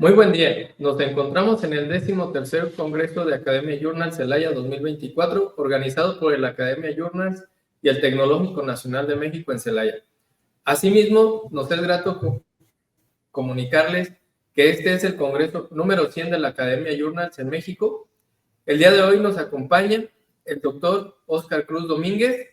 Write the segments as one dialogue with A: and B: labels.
A: Muy buen día. Nos encontramos en el 13º Congreso de Academia Journals Celaya 2024, organizado por el Academia Journals y el Tecnológico Nacional de México en Celaya. Asimismo, nos es grato comunicarles que este es el Congreso número 100 de la Academia Journals en México. El día de hoy nos acompaña el doctor Óscar Cruz Domínguez,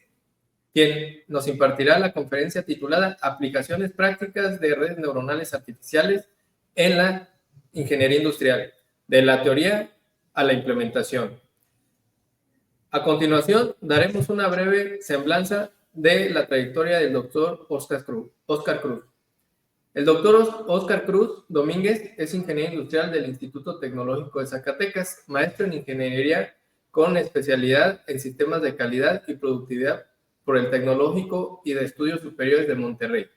A: quien nos impartirá la conferencia titulada Aplicaciones prácticas de redes neuronales artificiales en la ingeniería industrial, de la teoría a la implementación. A continuación, daremos una breve semblanza de la trayectoria del doctor Óscar Cruz. El doctor Óscar Cruz Domínguez es ingeniero industrial del Instituto Tecnológico de Zacatecas, maestro en ingeniería con especialidad en sistemas de calidad y productividad por el Tecnológico y de Estudios Superiores de Monterrey,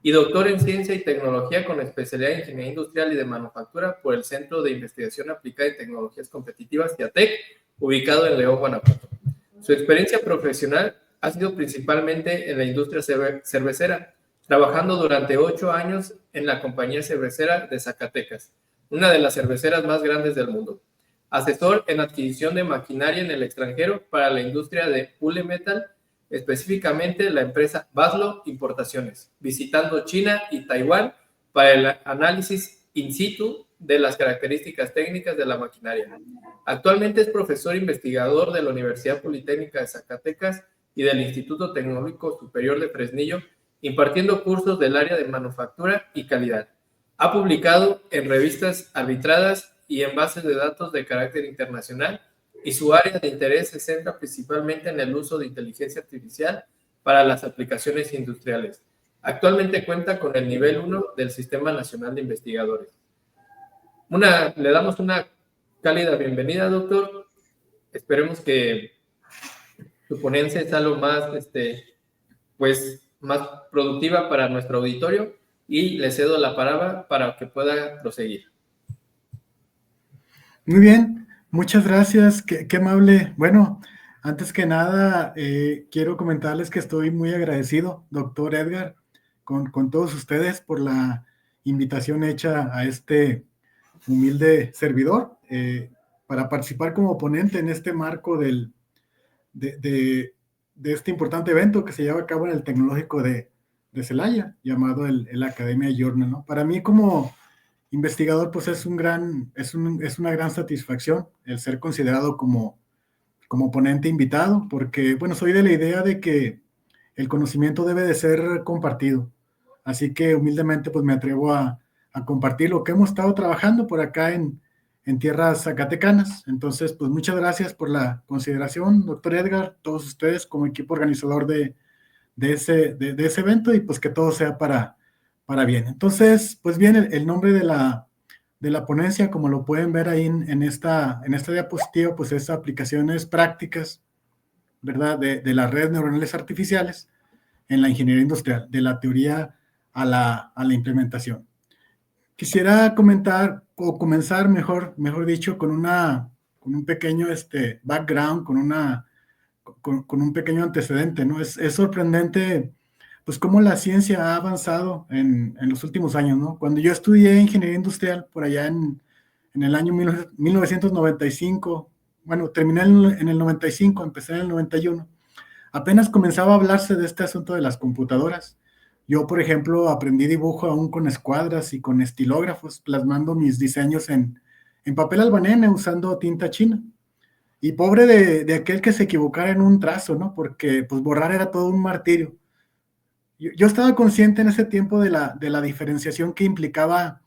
A: y doctor en Ciencia y Tecnología con especialidad en Ingeniería Industrial y de Manufactura por el Centro de Investigación Aplicada en Tecnologías Competitivas, CIATEC, ubicado en León, Guanajuato. Su experiencia profesional ha sido principalmente en la industria cervecera, trabajando durante 8 años en la Compañía Cervecera de Zacatecas, una de las cerveceras más grandes del mundo. Asesor en adquisición de maquinaria en el extranjero para la industria de hule metal, específicamente la empresa Baslo Importaciones, visitando China y Taiwán para el análisis in situ de las características técnicas de la maquinaria. Actualmente es profesor investigador de la Universidad Politécnica de Zacatecas y del Instituto Tecnológico Superior de Fresnillo, impartiendo cursos del área de manufactura y calidad. Ha publicado en revistas arbitradas y en bases de datos de carácter internacional, y su área de interés se centra principalmente en el uso de inteligencia artificial para las aplicaciones industriales. Actualmente cuenta con el nivel 1 del Sistema Nacional de Investigadores. Le damos una cálida bienvenida, doctor. Esperemos que su ponencia sea lo más, más productiva para nuestro auditorio, y le cedo la palabra para que pueda proseguir.
B: Muy bien, muchas gracias, qué amable. Bueno, antes que nada, quiero comentarles que estoy muy agradecido, doctor Edgar, con todos ustedes por la invitación hecha a este humilde servidor para participar como ponente en este marco de este importante evento que se lleva a cabo en el Tecnológico de Celaya, llamado el Academia Journal, ¿no? Para mí como investigador, pues es una gran satisfacción el ser considerado como ponente invitado, porque, bueno, soy de la idea de que el conocimiento debe de ser compartido. Así que humildemente, pues me atrevo a compartir lo que hemos estado trabajando por acá en tierras zacatecanas. Entonces, pues muchas gracias por la consideración, doctor Edgar, todos ustedes como equipo organizador de ese evento, y pues que todo sea para bien. Entonces, pues bien, el nombre de la ponencia, como lo pueden ver ahí en esta diapositiva, pues es aplicaciones prácticas, ¿verdad?, de las redes neuronales artificiales en la ingeniería industrial, de la teoría a la implementación. Quisiera comentar, o comenzar mejor dicho, con un pequeño background, con un pequeño antecedente, ¿no? Es sorprendente, pues, cómo la ciencia ha avanzado en los últimos años, ¿no? Cuando yo estudié ingeniería industrial, por allá en el año 1995, bueno, terminé en el 95, empecé en el 91, apenas comenzaba a hablarse de este asunto de las computadoras. Yo, por ejemplo, aprendí dibujo aún con escuadras y con estilógrafos, plasmando mis diseños en papel albanene usando tinta china. Y pobre de aquel que se equivocara en un trazo, ¿no? Porque pues borrar era todo un martirio. Yo estaba consciente en ese tiempo de la diferenciación que implicaba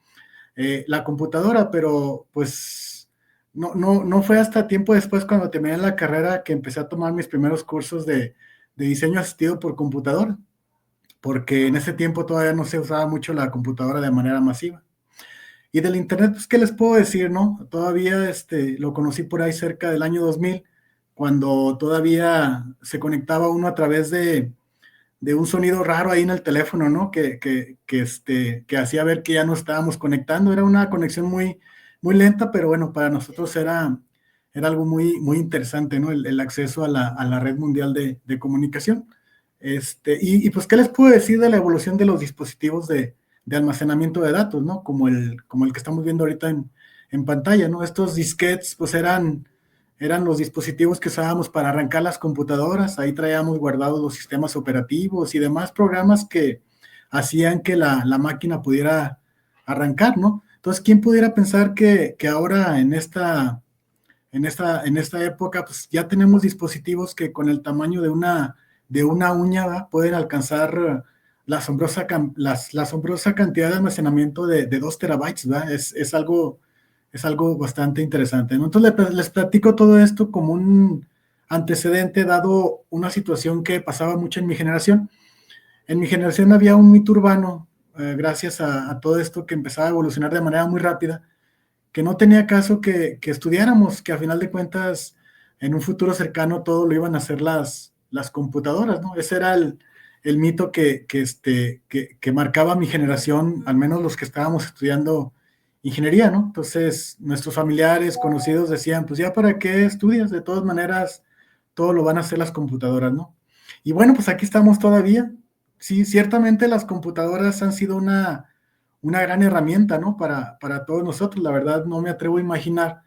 B: la computadora, pero pues no fue hasta tiempo después, cuando terminé la carrera, que empecé a tomar mis primeros cursos de diseño asistido por computadora, porque en ese tiempo todavía no se usaba mucho la computadora de manera masiva. Y del internet, pues, ¿qué les puedo decir, no? Todavía lo conocí por ahí cerca del año 2000, cuando todavía se conectaba uno a través de un sonido raro ahí en el teléfono, ¿no? Que hacía ver que ya no estábamos conectando. Era una conexión muy, muy lenta, pero bueno, para nosotros era algo muy, muy interesante, ¿no? El acceso a la red mundial de comunicación. Y pues, ¿qué les puedo decir de la evolución de los dispositivos de de almacenamiento de datos, ¿no? Como el que estamos viendo ahorita en pantalla, ¿no? Estos disquetes, pues eran los dispositivos que usábamos para arrancar las computadoras. Ahí traíamos guardados los sistemas operativos y demás programas que hacían que la máquina pudiera arrancar, ¿no? Entonces, ¿quién pudiera pensar que ahora en esta época, pues ya tenemos dispositivos que con el tamaño de una uña, ¿va? Pueden alcanzar la asombrosa cantidad de almacenamiento de 2 terabytes, ¿va? Es algo bastante interesante, ¿no? Entonces les platico todo esto como un antecedente dado una situación que pasaba mucho en mi generación. En mi generación había un mito urbano, gracias a todo esto que empezaba a evolucionar de manera muy rápida, que no tenía caso que estudiáramos, que a final de cuentas en un futuro cercano todo lo iban a hacer las computadoras, ¿no? Ese era el mito que marcaba mi generación, al menos los que estábamos estudiando ingeniería, ¿no? Entonces nuestros familiares, conocidos decían, pues ya para qué estudias, de todas maneras todo lo van a hacer las computadoras, ¿no? Y bueno, pues aquí estamos todavía. Sí, ciertamente las computadoras han sido una gran herramienta, ¿no? Para todos nosotros. La verdad, no me atrevo a imaginar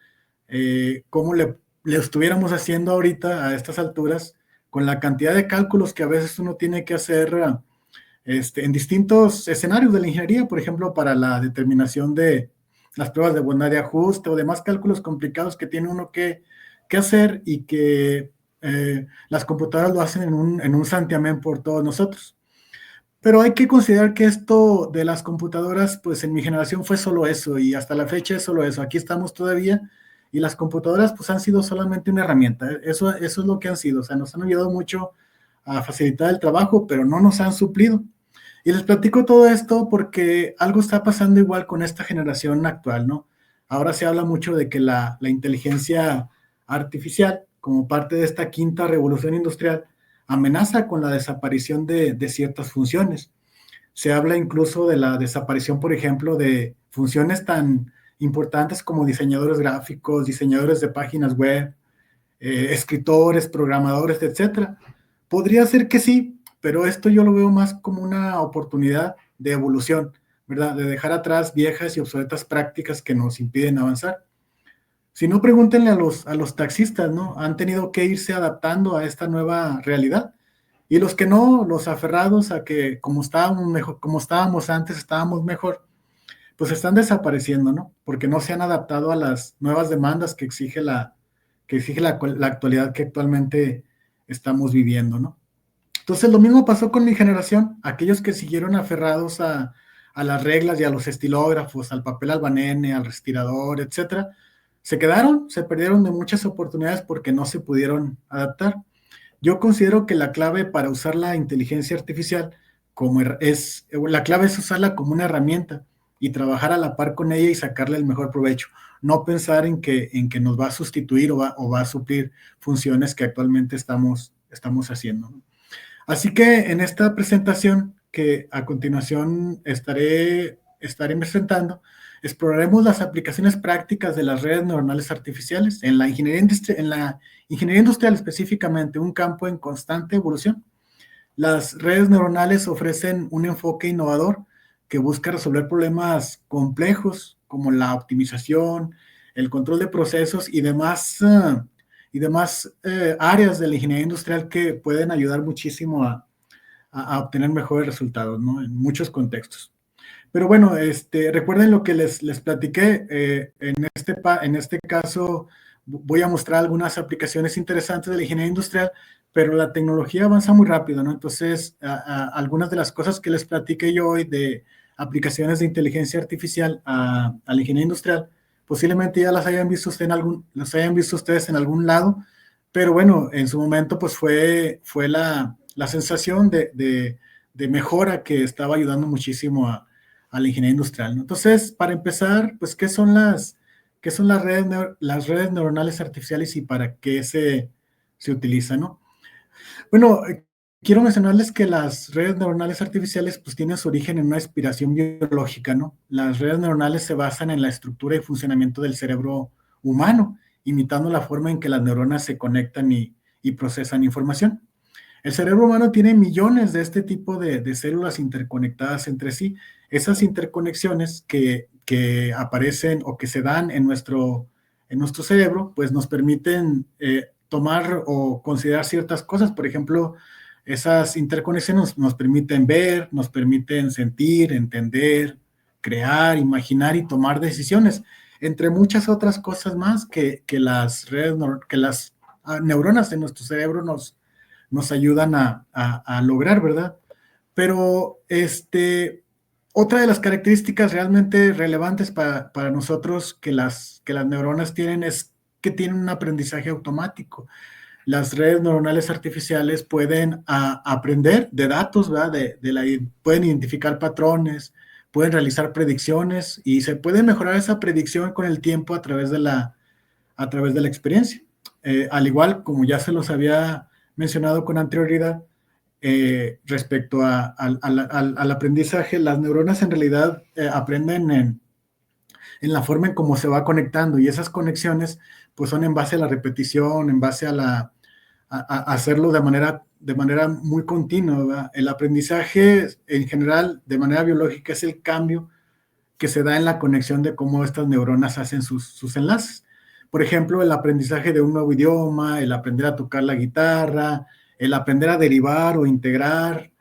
B: cómo le estuviéramos haciendo ahorita a estas alturas con la cantidad de cálculos que a veces uno tiene que hacer en distintos escenarios de la ingeniería, por ejemplo, para la determinación de las pruebas de bondad de ajuste o demás cálculos complicados que tiene uno que hacer y que las computadoras lo hacen en un santiamén por todos nosotros. Pero hay que considerar que esto de las computadoras, pues en mi generación fue solo eso y hasta la fecha es solo eso. Aquí estamos todavía y las computadoras pues han sido solamente una herramienta. Eso es lo que han sido. O sea, nos han ayudado mucho a facilitar el trabajo, pero no nos han suplido. Y les platico todo esto porque algo está pasando igual con esta generación actual, ¿no? Ahora se habla mucho de que la inteligencia artificial, como parte de esta quinta revolución industrial, amenaza con la desaparición de ciertas funciones. Se habla incluso de la desaparición, por ejemplo, de funciones tan importantes como diseñadores gráficos, diseñadores de páginas web, escritores, programadores, etcétera. Podría ser que sí, pero esto yo lo veo más como una oportunidad de evolución, ¿verdad? De dejar atrás viejas y obsoletas prácticas que nos impiden avanzar. Si no, pregúntenle a los taxistas, ¿no? Han tenido que irse adaptando a esta nueva realidad. Y los que no, los aferrados a que como estábamos mejor, como estábamos antes, estábamos mejor, pues están desapareciendo, ¿no? Porque no se han adaptado a las nuevas demandas que exige la actualidad que actualmente estamos viviendo, ¿no? Entonces lo mismo pasó con mi generación, aquellos que siguieron aferrados a las reglas y a los estilógrafos, al papel albanene, al respirador, etcétera, se perdieron de muchas oportunidades porque no se pudieron adaptar. Yo considero que la clave para usar la inteligencia artificial la clave es usarla como una herramienta y trabajar a la par con ella y sacarle el mejor provecho. No pensar en que nos va a sustituir o va a suplir funciones que actualmente estamos haciendo, ¿no? Así que en esta presentación que a continuación estaré presentando, exploraremos las aplicaciones prácticas de las redes neuronales artificiales en la ingeniería industrial específicamente, un campo en constante evolución. Las redes neuronales ofrecen un enfoque innovador que busca resolver problemas complejos como la optimización, el control de procesos y demás áreas de la ingeniería industrial que pueden ayudar muchísimo a obtener mejores resultados, ¿no? En muchos contextos. Pero bueno, recuerden lo que les platiqué. En este caso voy a mostrar algunas aplicaciones interesantes de la ingeniería industrial, pero la tecnología avanza muy rápido, ¿no? Entonces, algunas de las cosas que les platiqué yo hoy de aplicaciones de inteligencia artificial a la ingeniería industrial, posiblemente ya las hayan visto ustedes en algún lado, pero bueno, en su momento pues fue la sensación de mejora que estaba ayudando muchísimo a la ingeniería industrial, ¿no? Entonces, para empezar, pues, ¿qué son las redes neuronales artificiales y para qué se utilizan, ¿no? Bueno, quiero mencionarles que las redes neuronales artificiales pues tienen su origen en una inspiración biológica, ¿no? Las redes neuronales se basan en la estructura y funcionamiento del cerebro humano, imitando la forma en que las neuronas se conectan y procesan información. El cerebro humano tiene millones de este tipo de células interconectadas entre sí esas interconexiones que aparecen o que se dan en nuestro cerebro, pues nos permiten tomar o considerar ciertas cosas. Por ejemplo, esas interconexiones nos permiten ver, nos permiten sentir, entender, crear, imaginar y tomar decisiones, entre muchas otras cosas más que las redes, que las neuronas de nuestro cerebro nos ayudan a lograr, ¿verdad? Pero otra de las características realmente relevantes para nosotros que las neuronas tienen es que tienen un aprendizaje automático. Las redes neuronales artificiales pueden aprender de datos, ¿verdad? Pueden identificar patrones, pueden realizar predicciones y se puede mejorar esa predicción con el tiempo a través de la experiencia. Al igual, como ya se los había mencionado con anterioridad, respecto al aprendizaje, las neuronas en realidad aprenden en la forma en cómo se va conectando y esas conexiones pues son en base a la repetición, en base a hacerlo de manera muy continua, ¿verdad? El aprendizaje en general de manera biológica es el cambio que se da en la conexión de cómo estas neuronas hacen sus enlaces. Por ejemplo, el aprendizaje de un nuevo idioma, el aprender a tocar la guitarra, el aprender a derivar o integrar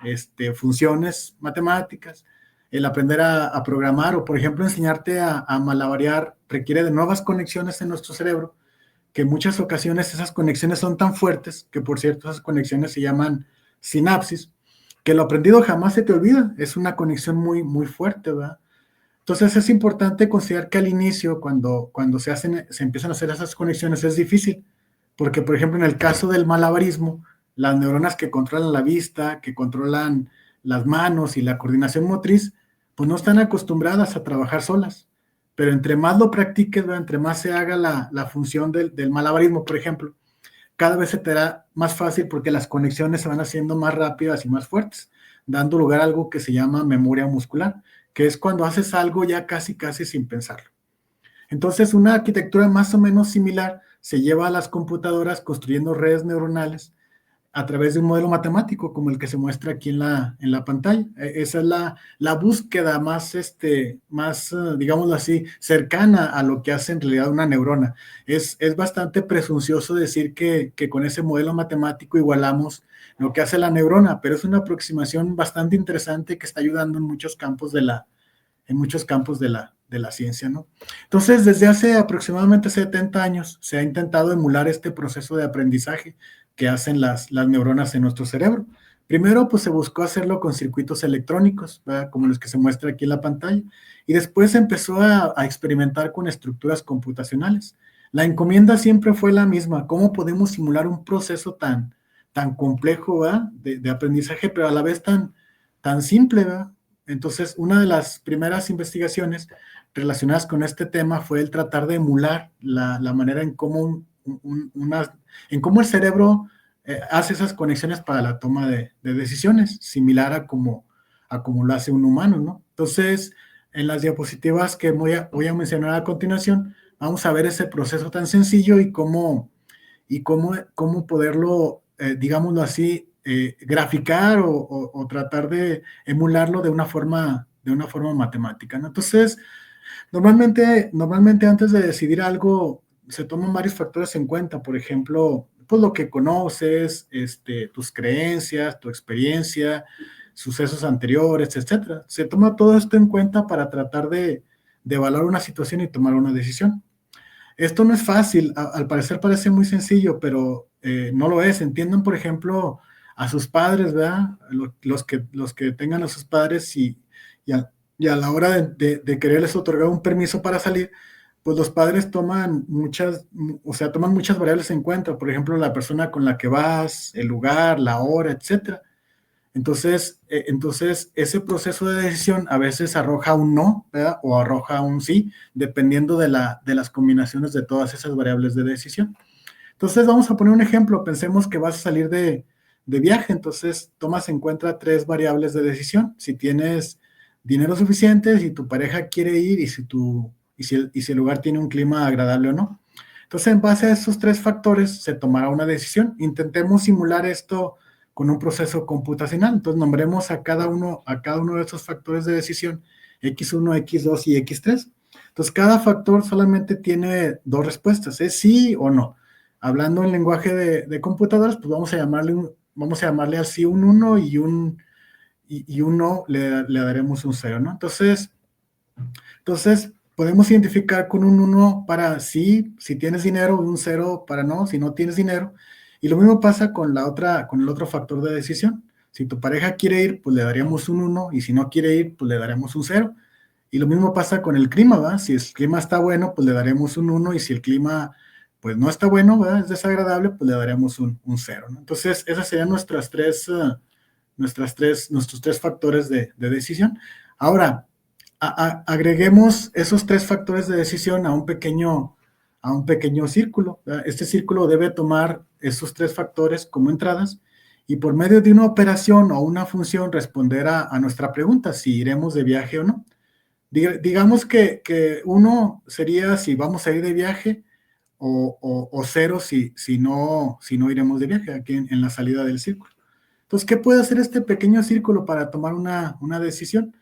B: funciones matemáticas, el aprender a programar o, por ejemplo, enseñarte a malabarear requiere de nuevas conexiones en nuestro cerebro, que en muchas ocasiones esas conexiones son tan fuertes, que por cierto esas conexiones se llaman sinapsis, que lo aprendido jamás se te olvida, es una conexión muy, muy fuerte, ¿verdad? Entonces es importante considerar que al inicio, cuando se empiezan a hacer esas conexiones, es difícil, porque por ejemplo en el caso del malabarismo, las neuronas que controlan la vista, que controlan las manos y la coordinación motriz, pues no están acostumbradas a trabajar solas. Pero entre más lo practiques, ¿verdad? Entre más se haga la función del malabarismo, por ejemplo, cada vez se te hará más fácil porque las conexiones se van haciendo más rápidas y más fuertes, dando lugar a algo que se llama memoria muscular, que es cuando haces algo ya casi sin pensarlo. Entonces, una arquitectura más o menos similar se lleva a las computadoras construyendo redes neuronales a través de un modelo matemático como el que se muestra aquí en la pantalla. Esa es la búsqueda más, digámoslo así, cercana a lo que hace en realidad una neurona. Es bastante presuncioso decir que con ese modelo matemático igualamos lo que hace la neurona, pero es una aproximación bastante interesante que está ayudando en muchos campos de la ciencia, ¿no? Entonces, desde hace aproximadamente 70 años se ha intentado emular este proceso de aprendizaje que hacen las neuronas en nuestro cerebro. Primero, pues se buscó hacerlo con circuitos electrónicos, ¿verdad? Como los que se muestra aquí en la pantalla, y después se empezó a experimentar con estructuras computacionales. La encomienda siempre fue la misma: ¿cómo podemos simular un proceso tan complejo, ¿verdad? De aprendizaje, pero a la vez tan simple, ¿verdad? Entonces, una de las primeras investigaciones relacionadas con este tema fue el tratar de emular la manera en cómo en cómo el cerebro hace esas conexiones para la toma de decisiones, similar a como lo hace un humano, ¿no? Entonces, en las diapositivas que voy a mencionar a continuación, vamos a ver ese proceso tan sencillo y cómo poderlo, digámoslo así, graficar o tratar de emularlo de una forma matemática, ¿no? Entonces, normalmente antes de decidir algo, se toman varios factores en cuenta. Por ejemplo, pues lo que conoces, tus creencias, tu experiencia, sucesos anteriores, etcétera. Se toma todo esto en cuenta para tratar de evaluar una situación y tomar una decisión. Esto no es fácil, al parecer parece muy sencillo, pero no lo es. Entiendan, por ejemplo, a sus padres, ¿verdad? Los que tengan a sus padres y a la hora de quererles otorgar un permiso para salir, pues los padres toman toman muchas variables en cuenta. Por ejemplo, la persona con la que vas, el lugar, la hora, etcétera. Entonces, ese proceso de decisión a veces arroja un no, ¿verdad? O arroja un sí, dependiendo de las combinaciones de todas esas variables de decisión. Entonces, vamos a poner un ejemplo. Pensemos que vas a salir de viaje, entonces tomas en cuenta 3 variables de decisión. Si tienes dinero suficiente, si tu pareja quiere ir y si el lugar tiene un clima agradable o no. Entonces, en base a esos 3 factores, se tomará una decisión. Intentemos simular esto con un proceso computacional. Entonces, nombremos a cada uno de esos factores de decisión, X1, X2 y X3. Entonces, cada factor solamente tiene dos respuestas, es sí o no. Hablando en lenguaje de computadoras, pues vamos a llamarle así un 1 y un no le daremos un 0, ¿no? Entonces, podemos identificar con un 1 para sí, si tienes dinero, un 0 para no, si no tienes dinero. Y lo mismo pasa con el otro factor de decisión. Si tu pareja quiere ir, pues le daríamos un 1, y si no quiere ir, pues le daremos un 0. Y lo mismo pasa con el clima, ¿verdad? Si el clima está bueno, pues le daremos un 1, y si el clima pues no está bueno, ¿verdad? Es desagradable, pues le daremos un 0, ¿no? Entonces, esas serían nuestros tres factores de decisión. Ahora, agreguemos esos tres factores de decisión a un pequeño círculo, ¿verdad? Este círculo debe tomar esos tres factores como entradas y por medio de una operación o una función responder a nuestra pregunta, si iremos de viaje o no. Digamos que uno sería si vamos a ir de viaje, o cero si no iremos de viaje, aquí en la salida del círculo. Entonces, ¿qué puede hacer este pequeño círculo para tomar una decisión?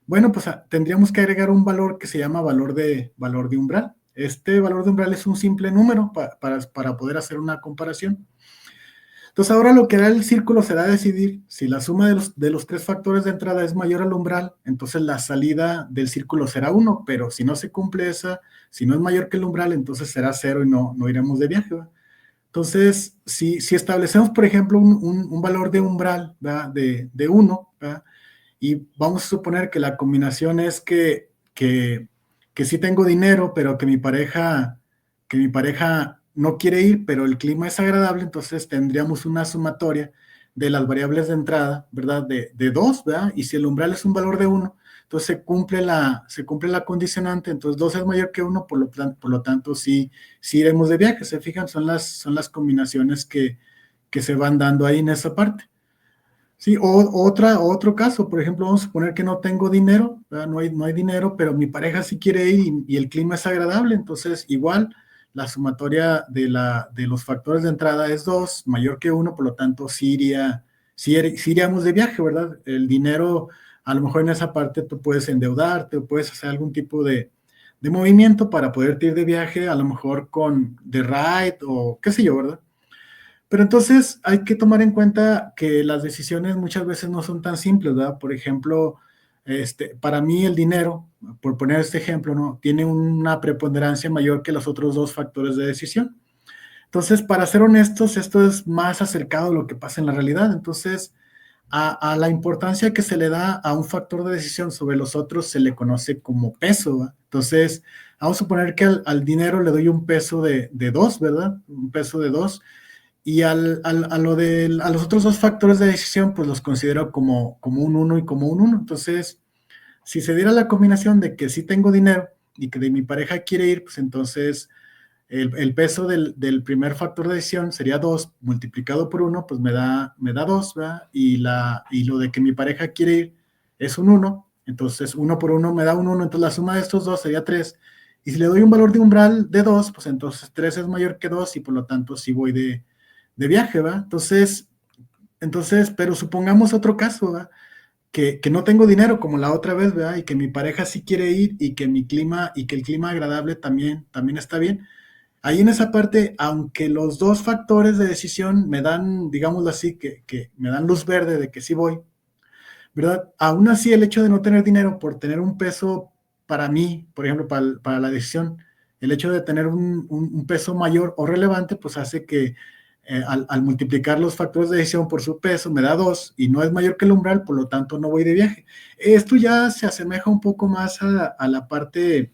B: Bueno, pues tendríamos que agregar un valor que se llama valor de umbral. Este valor de umbral es un simple número para poder hacer una comparación. Entonces, ahora lo que hará el círculo será decidir si la suma de los tres factores de entrada es mayor al umbral, entonces la salida del círculo será 1, pero si no se cumple si no es mayor que el umbral, entonces será 0 y no iremos de viaje, ¿verdad? Entonces, si establecemos, por ejemplo, un valor de umbral, ¿verdad? de 1, ¿verdad? Y vamos a suponer que la combinación es que sí tengo dinero, pero que mi pareja no quiere ir, pero el clima es agradable, entonces tendríamos una sumatoria de las variables de entrada, ¿verdad? De 2, ¿verdad? Y si el umbral es un valor de 1, entonces se cumple la condicionante, entonces 2 es mayor que 1, por lo tanto sí iremos de viaje. ¿Se fijan? Son las combinaciones que se van dando ahí en esa parte. Sí, otro caso, por ejemplo, vamos a suponer que no tengo dinero, ¿verdad? No hay dinero, pero mi pareja sí quiere ir y el clima es agradable, entonces igual la sumatoria de los factores de entrada es 2, mayor que 1, por lo tanto sí iríamos de viaje, ¿verdad? El dinero, a lo mejor en esa parte tú puedes endeudarte o puedes hacer algún tipo de movimiento para poderte ir de viaje, a lo mejor de ride o qué sé yo, ¿verdad? Pero entonces hay que tomar en cuenta que las decisiones muchas veces no son tan simples, ¿verdad? Por ejemplo, para mí el dinero, por poner este ejemplo, ¿no? Tiene una preponderancia mayor que los otros dos factores de decisión. Entonces, para ser honestos, esto es más acercado a lo que pasa en la realidad. Entonces, a la importancia que se le da a un factor de decisión sobre los otros se le conoce como peso, ¿verdad? Entonces, vamos a suponer que al dinero le doy un peso de 2, ¿verdad? Un peso de 2. Y a los otros dos factores de decisión, pues los considero como un 1 y como un 1. Entonces, si se diera la combinación de que sí tengo dinero y que de mi pareja quiere ir, pues entonces el peso del primer factor de decisión sería 2 multiplicado por 1, pues me da 2, ¿verdad? Y lo de que mi pareja quiere ir es un 1, entonces 1 por 1 me da un 1, entonces la suma de estos dos sería 3. Y si le doy un valor de umbral de 2, pues entonces 3 es mayor que 2 y por lo tanto sí voy de viaje, ¿va? Entonces, pero supongamos otro caso, ¿va? Que no tengo dinero como la otra vez, ¿verdad? Y que mi pareja sí quiere ir y que el clima agradable también está bien. Ahí en esa parte, aunque los dos factores de decisión me dan, digámoslo así, que me dan luz verde de que sí voy, ¿verdad? Aún así, el hecho de no tener dinero por tener un peso para mí, por ejemplo, para la decisión, el hecho de tener un peso mayor o relevante, pues hace que al multiplicar los factores de decisión por su peso me da 2 y no es mayor que el umbral, por lo tanto no voy de viaje. Esto ya se asemeja un poco más a la parte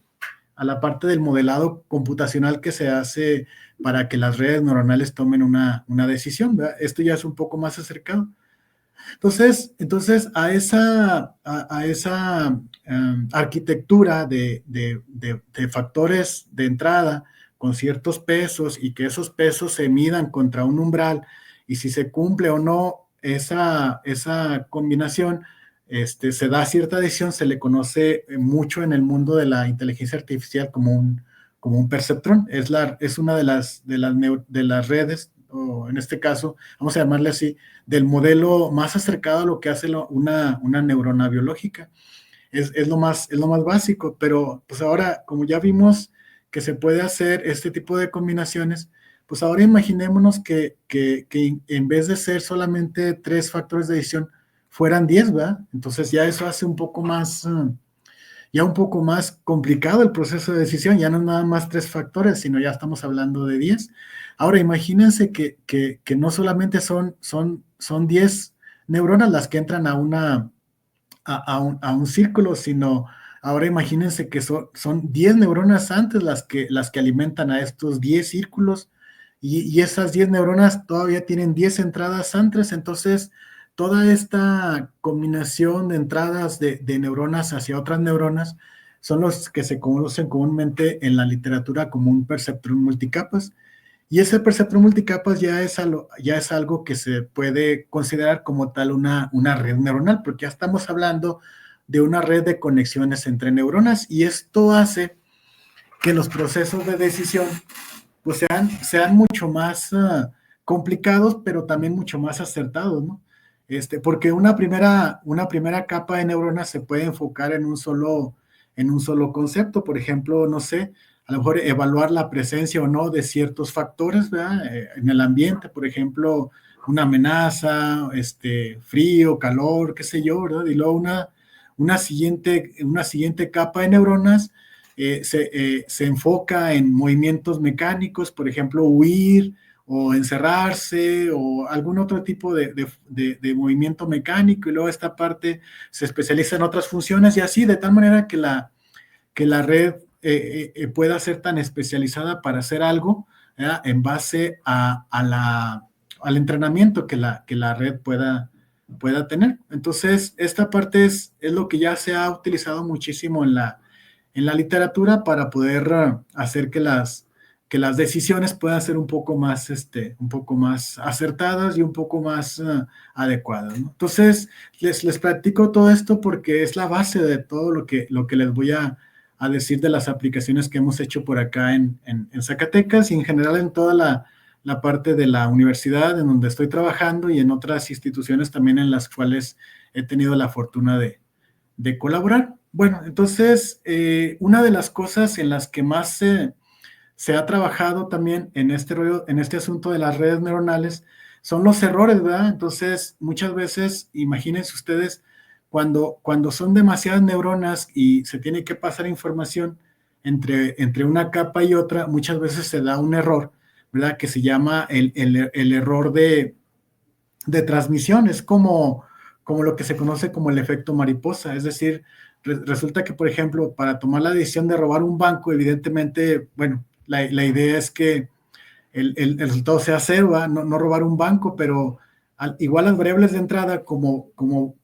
B: del modelado computacional que se hace para que las redes neuronales tomen una decisión, ¿verdad? Esto ya es un poco más acercado. Entonces a esa arquitectura de factores de entrada con ciertos pesos y que esos pesos se midan contra un umbral y si se cumple o no esa combinación, se da cierta decisión, se le conoce mucho en el mundo de la inteligencia artificial como un perceptrón. Es una de las redes o en este caso, vamos a llamarle así, del modelo más acercado a lo que hace una neurona biológica. Es lo más básico, pero pues ahora, como ya vimos que se puede hacer este tipo de combinaciones, pues ahora imaginémonos que en vez de ser solamente 3 factores de decisión, fueran 10, ¿verdad? Entonces ya eso hace un poco más, ya un poco más complicado el proceso de decisión, ya no es nada más 3 factores, sino ya estamos hablando de 10. Ahora imagínense que no solamente son 10 neuronas las que entran a un círculo, sino ahora imagínense que son 10 neuronas antes las que alimentan a estos 10 círculos, y esas 10 neuronas todavía tienen 10 entradas antes. Entonces toda esta combinación de entradas de neuronas hacia otras neuronas son los que se conocen comúnmente en la literatura como un perceptrón multicapas. Y ese perceptrón multicapas ya es algo que se puede considerar como tal una red neuronal, porque ya estamos hablando de una red de conexiones entre neuronas, y esto hace que los procesos de decisión pues sean mucho más complicados, pero también mucho más acertados, ¿no? Porque una primera capa de neuronas se puede enfocar en un solo concepto. Por ejemplo, no sé, a lo mejor evaluar la presencia o no de ciertos factores, ¿verdad? En el ambiente, por ejemplo, una amenaza, frío, calor, qué sé yo, ¿verdad? Y luego una siguiente capa de neuronas se enfoca en movimientos mecánicos, por ejemplo, huir o encerrarse o algún otro tipo de movimiento mecánico, y luego esta parte se especializa en otras funciones, y así, de tal manera que la red pueda ser tan especializada para hacer algo, ¿verdad? En base al entrenamiento que la red pueda tener. Entonces, esta parte es lo que ya se ha utilizado muchísimo en la literatura para poder hacer que las decisiones puedan ser un poco más acertadas y un poco más adecuadas, ¿no? Entonces, les platico todo esto porque es la base de todo lo que les voy a decir de las aplicaciones que hemos hecho por acá en Zacatecas, y en general en toda la parte de la universidad en donde estoy trabajando, y en otras instituciones también en las cuales he tenido la fortuna de colaborar. Bueno, entonces, una de las cosas en las que más se ha trabajado también en este asunto de las redes neuronales son los errores, ¿verdad? Entonces, muchas veces, imagínense ustedes, cuando son demasiadas neuronas y se tiene que pasar información entre una capa y otra, muchas veces se da un error, ¿verdad? Que se llama el error de transmisión. Es como lo que se conoce como el efecto mariposa. Es decir, resulta que, por ejemplo, para tomar la decisión de robar un banco, evidentemente, bueno, la idea es que el resultado sea cero, no robar un banco, pero igual las variables de entrada, como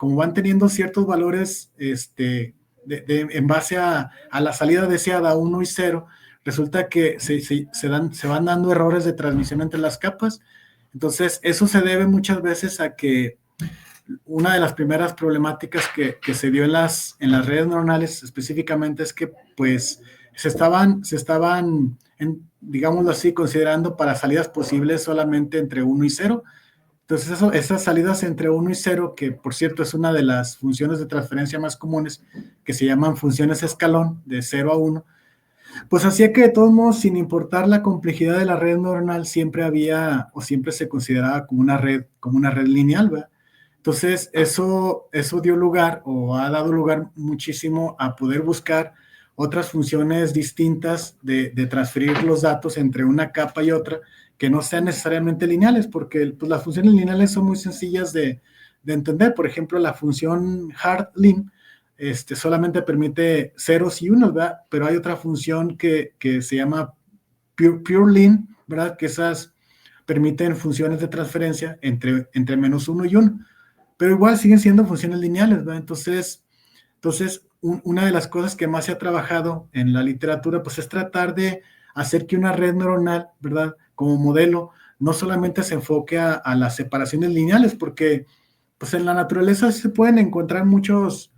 B: van teniendo ciertos valores en base a la salida deseada, 1 y 0, resulta que se van dando errores de transmisión entre las capas. Entonces, eso se debe muchas veces a que una de las primeras problemáticas que se dio en las redes neuronales específicamente es que pues se estaban digámoslo así, considerando para salidas posibles solamente entre 1 y 0. Entonces esas salidas entre 1 y 0, que por cierto es una de las funciones de transferencia más comunes, que se llaman funciones escalón, de 0 a 1, pues hacía que de todos modos, sin importar la complejidad de la red neuronal, siempre había o siempre se consideraba como una red lineal, ¿verdad? Entonces, eso dio lugar o ha dado lugar muchísimo a poder buscar otras funciones distintas de transferir los datos entre una capa y otra que no sean necesariamente lineales, porque pues, las funciones lineales son muy sencillas de entender. Por ejemplo, la función hard-lim solamente permite ceros y unos, ¿verdad? Pero hay otra función que se llama pure-lim, ¿verdad? Que esas permiten funciones de transferencia entre -1 y 1, pero igual siguen siendo funciones lineales, ¿verdad? Entonces una de las cosas que más se ha trabajado en la literatura, pues es tratar de hacer que una red neuronal, ¿verdad? Como modelo, no solamente se enfoque a las separaciones lineales, porque pues en la naturaleza se pueden encontrar muchas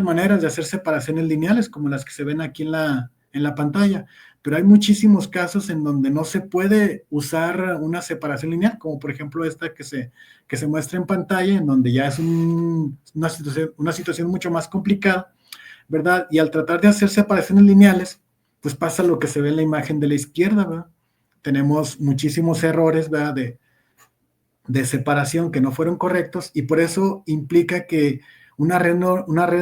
B: maneras de hacer separaciones lineales, como las que se ven aquí en la pantalla, pero hay muchísimos casos en donde no se puede usar una separación lineal, como por ejemplo esta que se muestra en pantalla, en donde ya es una situación mucho más complicada, ¿verdad? Y al tratar de hacer separaciones lineales, pues pasa lo que se ve en la imagen de la izquierda, ¿verdad? Tenemos muchísimos errores, ¿verdad? De separación que no fueron correctos, y por eso implica que una red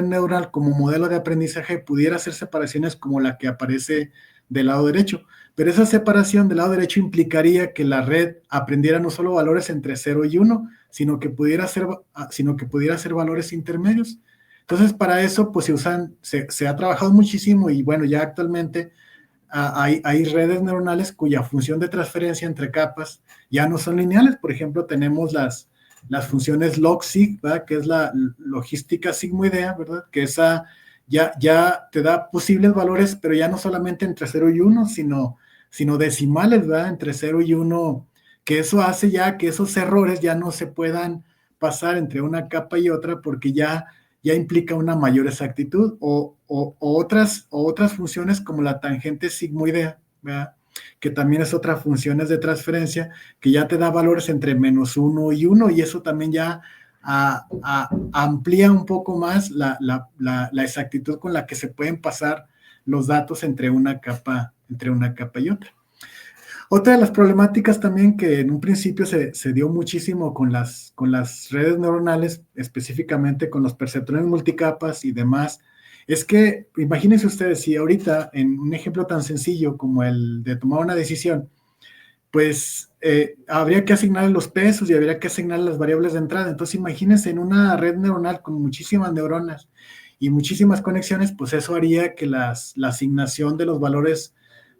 B: neural como modelo de aprendizaje pudiera hacer separaciones como la que aparece del lado derecho, pero esa separación del lado derecho implicaría que la red aprendiera no solo valores entre 0 y 1, sino que pudiera ser valores intermedios. Entonces, para eso, pues se ha trabajado muchísimo, y bueno, ya actualmente hay redes neuronales cuya función de transferencia entre capas ya no son lineales. Por ejemplo, tenemos las funciones log-sig, ¿verdad? Que es la logística sigmoidea, ¿verdad? Que esa ya te da posibles valores, pero ya no solamente entre 0 y 1, sino decimales, ¿verdad? Entre 0 y 1, que eso hace ya que esos errores ya no se puedan pasar entre una capa y otra, porque ya implica una mayor exactitud, o otras funciones como la tangente sigmoidea, ¿verdad? Que también es otra función de transferencia, que ya te da valores entre -1 y 1, y eso también ya amplía un poco más la exactitud con la que se pueden pasar los datos entre una capa y otra. Otra de las problemáticas también que en un principio se dio muchísimo con las redes neuronales, específicamente con los perceptrones multicapas y demás, es que imagínense ustedes, si ahorita en un ejemplo tan sencillo como el de tomar una decisión, pues habría que asignar los pesos y habría que asignar las variables de entrada. Entonces imagínense en una red neuronal con muchísimas neuronas y muchísimas conexiones, pues eso haría que la asignación de los valores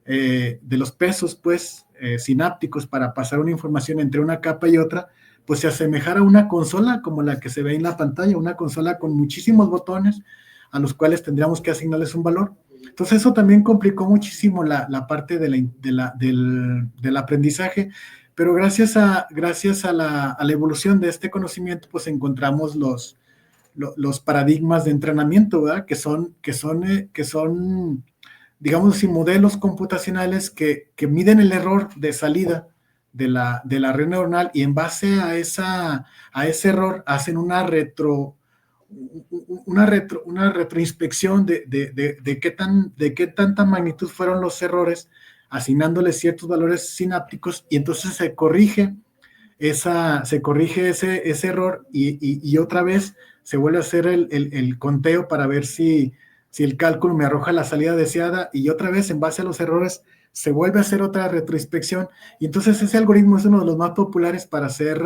B: de los pesos, pues, sinápticos para pasar una información entre una capa y otra, pues se asemejara a una consola como la que se ve en la pantalla, una consola con muchísimos botones a los cuales tendríamos que asignarles un valor. Entonces eso también complicó muchísimo la parte del aprendizaje, pero gracias a la evolución de este conocimiento, pues encontramos los paradigmas de entrenamiento, ¿verdad? Que son digamos así, modelos computacionales que miden el error de salida de la red neuronal, y en base a ese error hacen una retroinspección de qué tanta magnitud fueron los errores, asignándoles ciertos valores sinápticos, y entonces se corrige ese error, y otra vez se vuelve a hacer el conteo para ver si el cálculo me arroja la salida deseada, y otra vez en base a los errores se vuelve a hacer otra retroinspección, y entonces ese algoritmo es uno de los más populares para hacer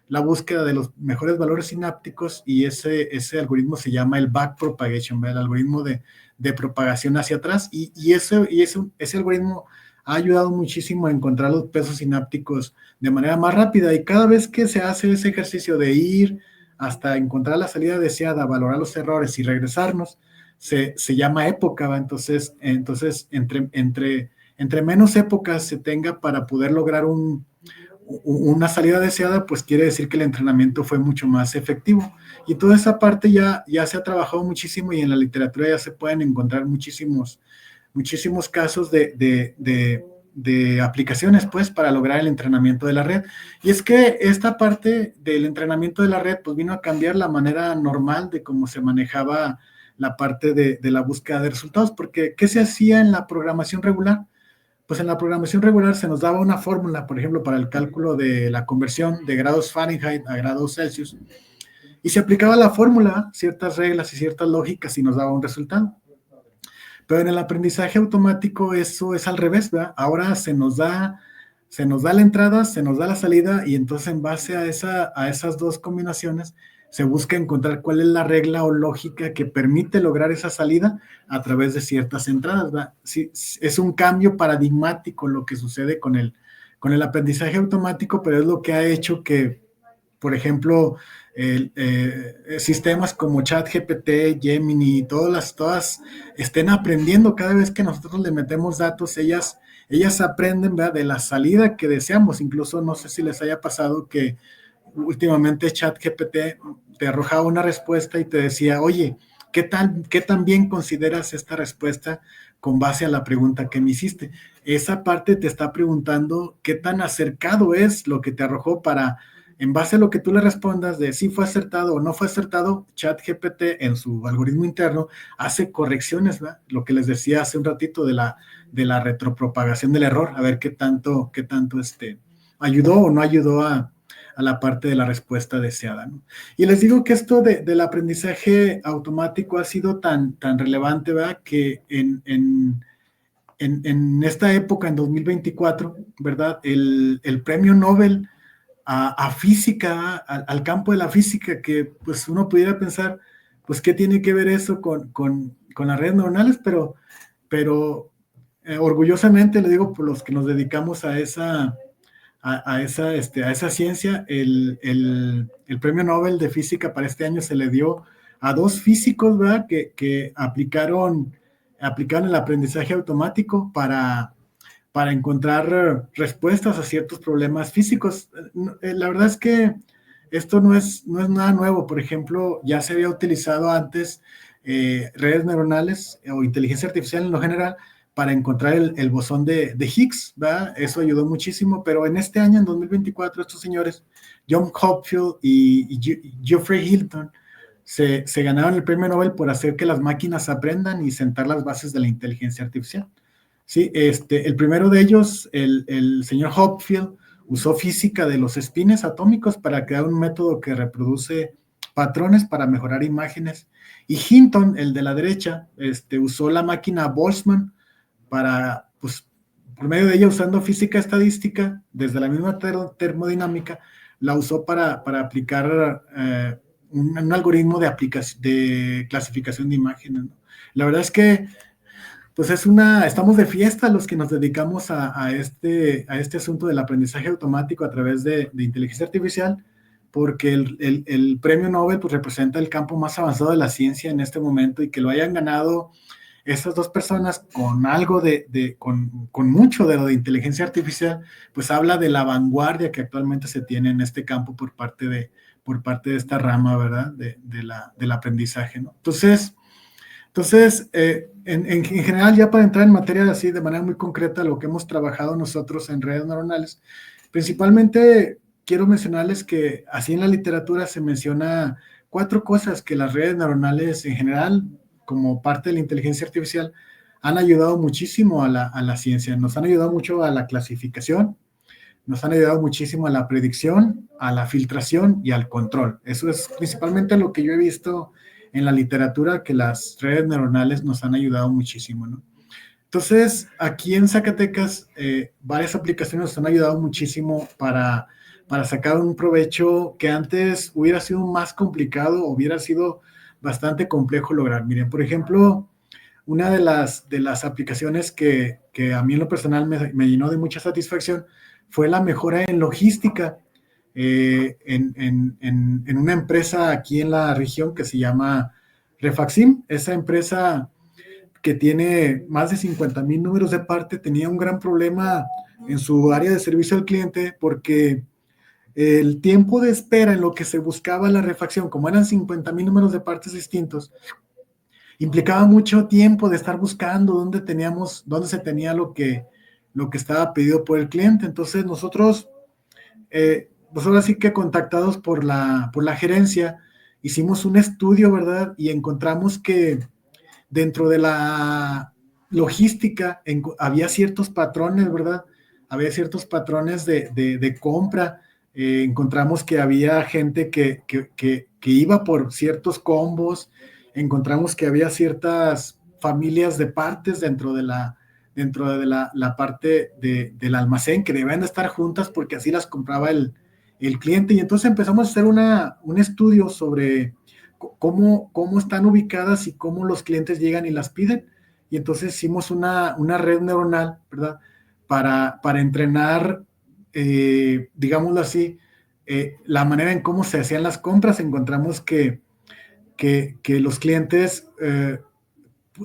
B: la búsqueda de los mejores valores sinápticos, y ese algoritmo se llama el backpropagation, el algoritmo de propagación hacia atrás, y ese algoritmo ha ayudado muchísimo a encontrar los pesos sinápticos de manera más rápida, y cada vez que se hace ese ejercicio de ir hasta encontrar la salida deseada, valorar los errores y regresarnos, se llama época, ¿va? Entonces entre menos épocas se tenga para poder lograr una salida deseada, pues quiere decir que el entrenamiento fue mucho más efectivo. Y toda esa parte ya se ha trabajado muchísimo, y en la literatura ya se pueden encontrar muchísimos casos de aplicaciones, pues, para lograr el entrenamiento de la red. Y es que esta parte del entrenamiento de la red, pues, vino a cambiar la manera normal de cómo se manejaba la parte de la búsqueda de resultados, porque ¿qué se hacía en la programación regular? Pues en la programación regular se nos daba una fórmula, por ejemplo, para el cálculo de la conversión de grados Fahrenheit a grados Celsius, y se aplicaba la fórmula, ciertas reglas y ciertas lógicas, y nos daba un resultado. Pero en el aprendizaje automático eso es al revés, ¿verdad? Ahora se nos da la entrada, se nos da la salida, y entonces en base a esas dos combinaciones se busca encontrar cuál es la regla o lógica que permite lograr esa salida a través de ciertas entradas, ¿verdad? Sí, es un cambio paradigmático lo que sucede con el aprendizaje automático, pero es lo que ha hecho que, por ejemplo, sistemas como ChatGPT, Gemini, todas estén aprendiendo. Cada vez que nosotros le metemos datos, ellas aprenden, ¿verdad?, de la salida que deseamos. Incluso no sé si les haya pasado que últimamente ChatGPT te arrojaba una respuesta y te decía, oye, qué tan bien consideras esta respuesta con base a la pregunta que me hiciste? Esa parte te está preguntando qué tan acercado es lo que te arrojó para, en base a lo que tú le respondas de si fue acertado o no fue acertado, ChatGPT en su algoritmo interno hace correcciones, ¿verdad? Lo que les decía hace un ratito de la retropropagación del error, a ver qué tanto ayudó o no ayudó a la parte de la respuesta deseada, ¿no? Y les digo que esto del aprendizaje automático ha sido tan relevante, ¿verdad? Que en esta época, en 2024, ¿verdad? El premio Nobel a física, al campo de la física, que pues uno pudiera pensar, pues qué tiene que ver eso con las redes neuronales, pero orgullosamente le digo, por los que nos dedicamos a esa ciencia, el premio Nobel de física para este año se le dio a dos físicos, ¿verdad? Que aplicaron el aprendizaje automático para encontrar respuestas a ciertos problemas físicos. La verdad es que esto no es nada nuevo. Por ejemplo, ya se había utilizado antes redes neuronales o inteligencia artificial en lo general para encontrar el bosón de Higgs, ¿verdad? Eso ayudó muchísimo, pero en este año, en 2024, estos señores, John Hopfield y Geoffrey Hinton, se ganaron el premio Nobel por hacer que las máquinas aprendan y sentar las bases de la inteligencia artificial. Sí, el primero de ellos, el señor Hopfield, usó física de los espines atómicos para crear un método que reproduce patrones para mejorar imágenes. Y Hinton, el de la derecha, usó la máquina Boltzmann para, pues, por medio de ella, usando física estadística, desde la misma termodinámica, la usó para aplicar un algoritmo de clasificación de imágenes, ¿no? La verdad es que pues estamos de fiesta los que nos dedicamos a este asunto del aprendizaje automático a través de inteligencia artificial, porque el premio Nobel pues representa el campo más avanzado de la ciencia en este momento, y que lo hayan ganado estas dos personas con algo con mucho de lo de inteligencia artificial, pues habla de la vanguardia que actualmente se tiene en este campo por parte de esta rama, ¿verdad? Del aprendizaje, ¿no? Entonces, en general, ya para entrar en materia así de manera muy concreta, lo que hemos trabajado nosotros en redes neuronales, principalmente quiero mencionarles que así en la literatura se menciona 4 cosas que las redes neuronales en general, como parte de la inteligencia artificial, han ayudado muchísimo a la ciencia. Nos han ayudado mucho a la clasificación, nos han ayudado muchísimo a la predicción, a la filtración y al control. Eso es principalmente lo que yo he visto en la literatura, que las redes neuronales nos han ayudado muchísimo, ¿no? Entonces, aquí en Zacatecas, varias aplicaciones nos han ayudado muchísimo para sacar un provecho que antes hubiera sido más complicado, o hubiera sido bastante complejo lograr. Miren, por ejemplo, una de las aplicaciones que a mí en lo personal me llenó de mucha satisfacción fue la mejora en logística en una empresa aquí en la región que se llama Refaxim. Esa empresa, que tiene más de 50,000 números de parte, tenía un gran problema en su área de servicio al cliente, porque el tiempo de espera en lo que se buscaba la refacción, como eran 50,000 números de partes distintos, implicaba mucho tiempo de estar buscando dónde se tenía lo que estaba pedido por el cliente. Entonces nosotros, pues ahora sí que contactados por la gerencia, hicimos un estudio, ¿verdad? Y encontramos que dentro de la logística había ciertos patrones, ¿verdad? Había ciertos patrones de compra. Encontramos que había gente que iba por ciertos combos. Encontramos que había ciertas familias de partes dentro de la parte del almacén, que debían de estar juntas porque así las compraba el cliente. Y entonces empezamos a hacer un estudio sobre cómo están ubicadas y cómo los clientes llegan y las piden. Y entonces hicimos una red neuronal, ¿verdad? Para entrenar, digámoslo así, la manera en cómo se hacían las compras. Encontramos que los clientes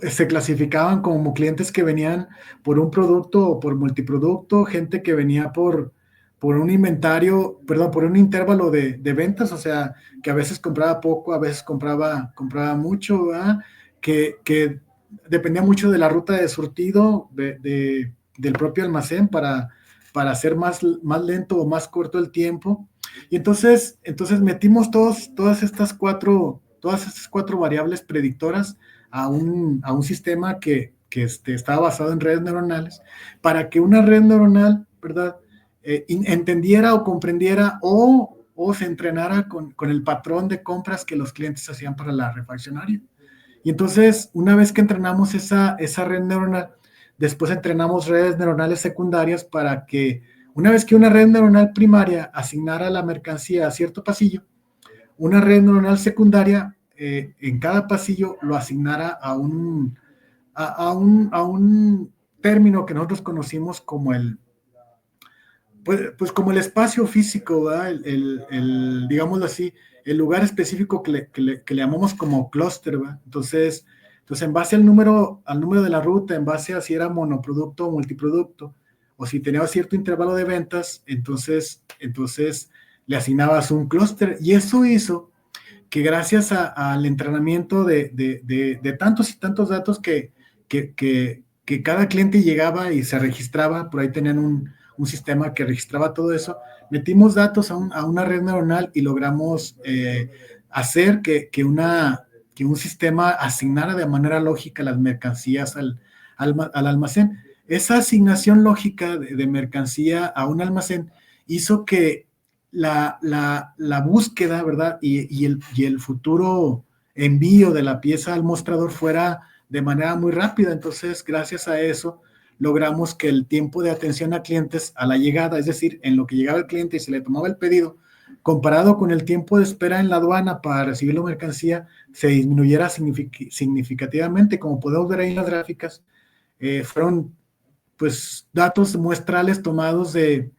B: se clasificaban como clientes que venían por un producto o por multiproducto, gente que venía por un inventario, perdón, por un intervalo de ventas, o sea, que a veces compraba poco, a veces compraba mucho, ¿verdad? Que dependía mucho de la ruta de surtido del propio almacén para hacer más lento o más corto el tiempo. Y entonces metimos todas estas cuatro variables predictoras a un sistema que estaba basado en redes neuronales, para que una red neuronal, ¿verdad?, entendiera o comprendiera o se entrenara con el patrón de compras que los clientes hacían para la refaccionaria. Y entonces, una vez que entrenamos esa red neuronal, después entrenamos redes neuronales secundarias para que, una vez que una red neuronal primaria asignara la mercancía a cierto pasillo, una red neuronal secundaria en cada pasillo lo asignara a un término que nosotros conocimos como pues como el espacio físico, ¿verdad? Digámoslo así, el lugar específico que le llamamos como clúster, ¿verdad? Entonces, en base al número de la ruta, en base a si era monoproducto o multiproducto, o si tenía cierto intervalo de ventas, entonces le asignabas un clúster. Y eso hizo que gracias al entrenamiento de tantos y tantos datos que cada cliente llegaba y se registraba, por ahí tenían un sistema que registraba todo eso, metimos datos a una red neuronal y logramos hacer que un sistema asignara de manera lógica las mercancías al almacén. Esa asignación lógica de mercancía a un almacén hizo que la búsqueda, ¿verdad? Y el futuro envío de la pieza al mostrador fuera de manera muy rápida. Entonces, gracias a eso, logramos que el tiempo de atención a clientes a la llegada, es decir, en lo que llegaba el cliente y se le tomaba el pedido, comparado con el tiempo de espera en la aduana para recibir la mercancía, se disminuyera significativamente. Como podemos ver ahí en las gráficas, fueron pues datos muestrales tomados de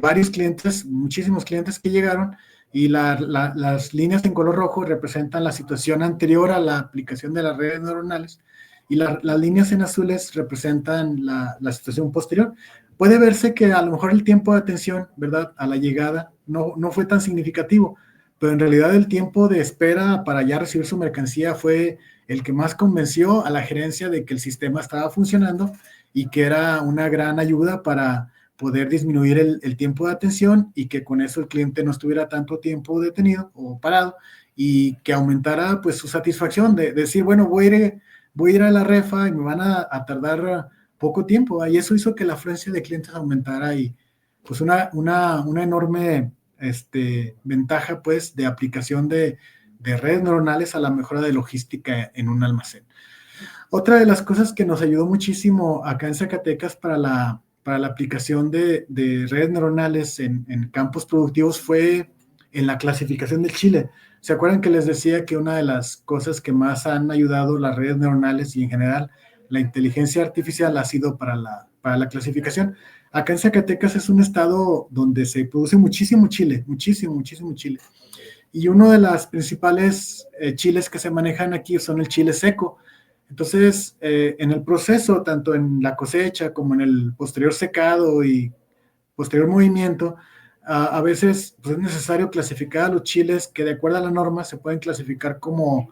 B: varios clientes, muchísimos clientes que llegaron, y las líneas en color rojo representan la situación anterior a la aplicación de las redes neuronales, y las líneas en azules representan la situación posterior. Puede verse que a lo mejor el tiempo de atención, ¿verdad?, a la llegada no fue tan significativo, pero en realidad el tiempo de espera para ya recibir su mercancía fue el que más convenció a la gerencia de que el sistema estaba funcionando y que era una gran ayuda para poder disminuir el tiempo de atención, y que con eso el cliente no estuviera tanto tiempo detenido o parado, y que aumentara pues su satisfacción de decir, bueno, voy a ir a la refa y me van a tardar poco tiempo. Y eso hizo que la afluencia de clientes aumentara, y pues una enorme ventaja pues de aplicación de redes neuronales a la mejora de logística en un almacén. Otra de las cosas que nos ayudó muchísimo acá en Zacatecas para la aplicación de redes neuronales en campos productivos fue en la clasificación del chile. ¿Se acuerdan que les decía que una de las cosas que más han ayudado las redes neuronales y en general la inteligencia artificial ha sido para la clasificación? Acá en Zacatecas es un estado donde se produce muchísimo chile, muchísimo chile. Y uno de los principales chiles que se manejan aquí son el chile seco. Entonces, en el proceso, tanto en la cosecha como en el posterior secado y posterior movimiento, a veces pues, es necesario clasificar a los chiles que, de acuerdo a la norma, se pueden clasificar como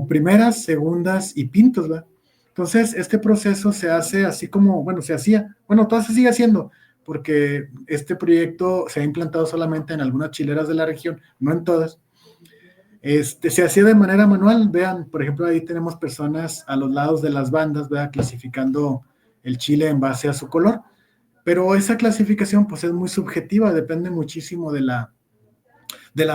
B: primeras, segundas y pintos, ¿verdad? Entonces, este proceso se hace así como, bueno, se hacía, bueno, todavía se sigue haciendo, porque este proyecto se ha implantado solamente en algunas chileras de la región, no en todas. Se hacía de manera manual. Vean, por ejemplo, ahí tenemos personas a los lados de las bandas, ¿verdad?, clasificando el chile en base a su color, pero esa clasificación pues es muy subjetiva, depende muchísimo de la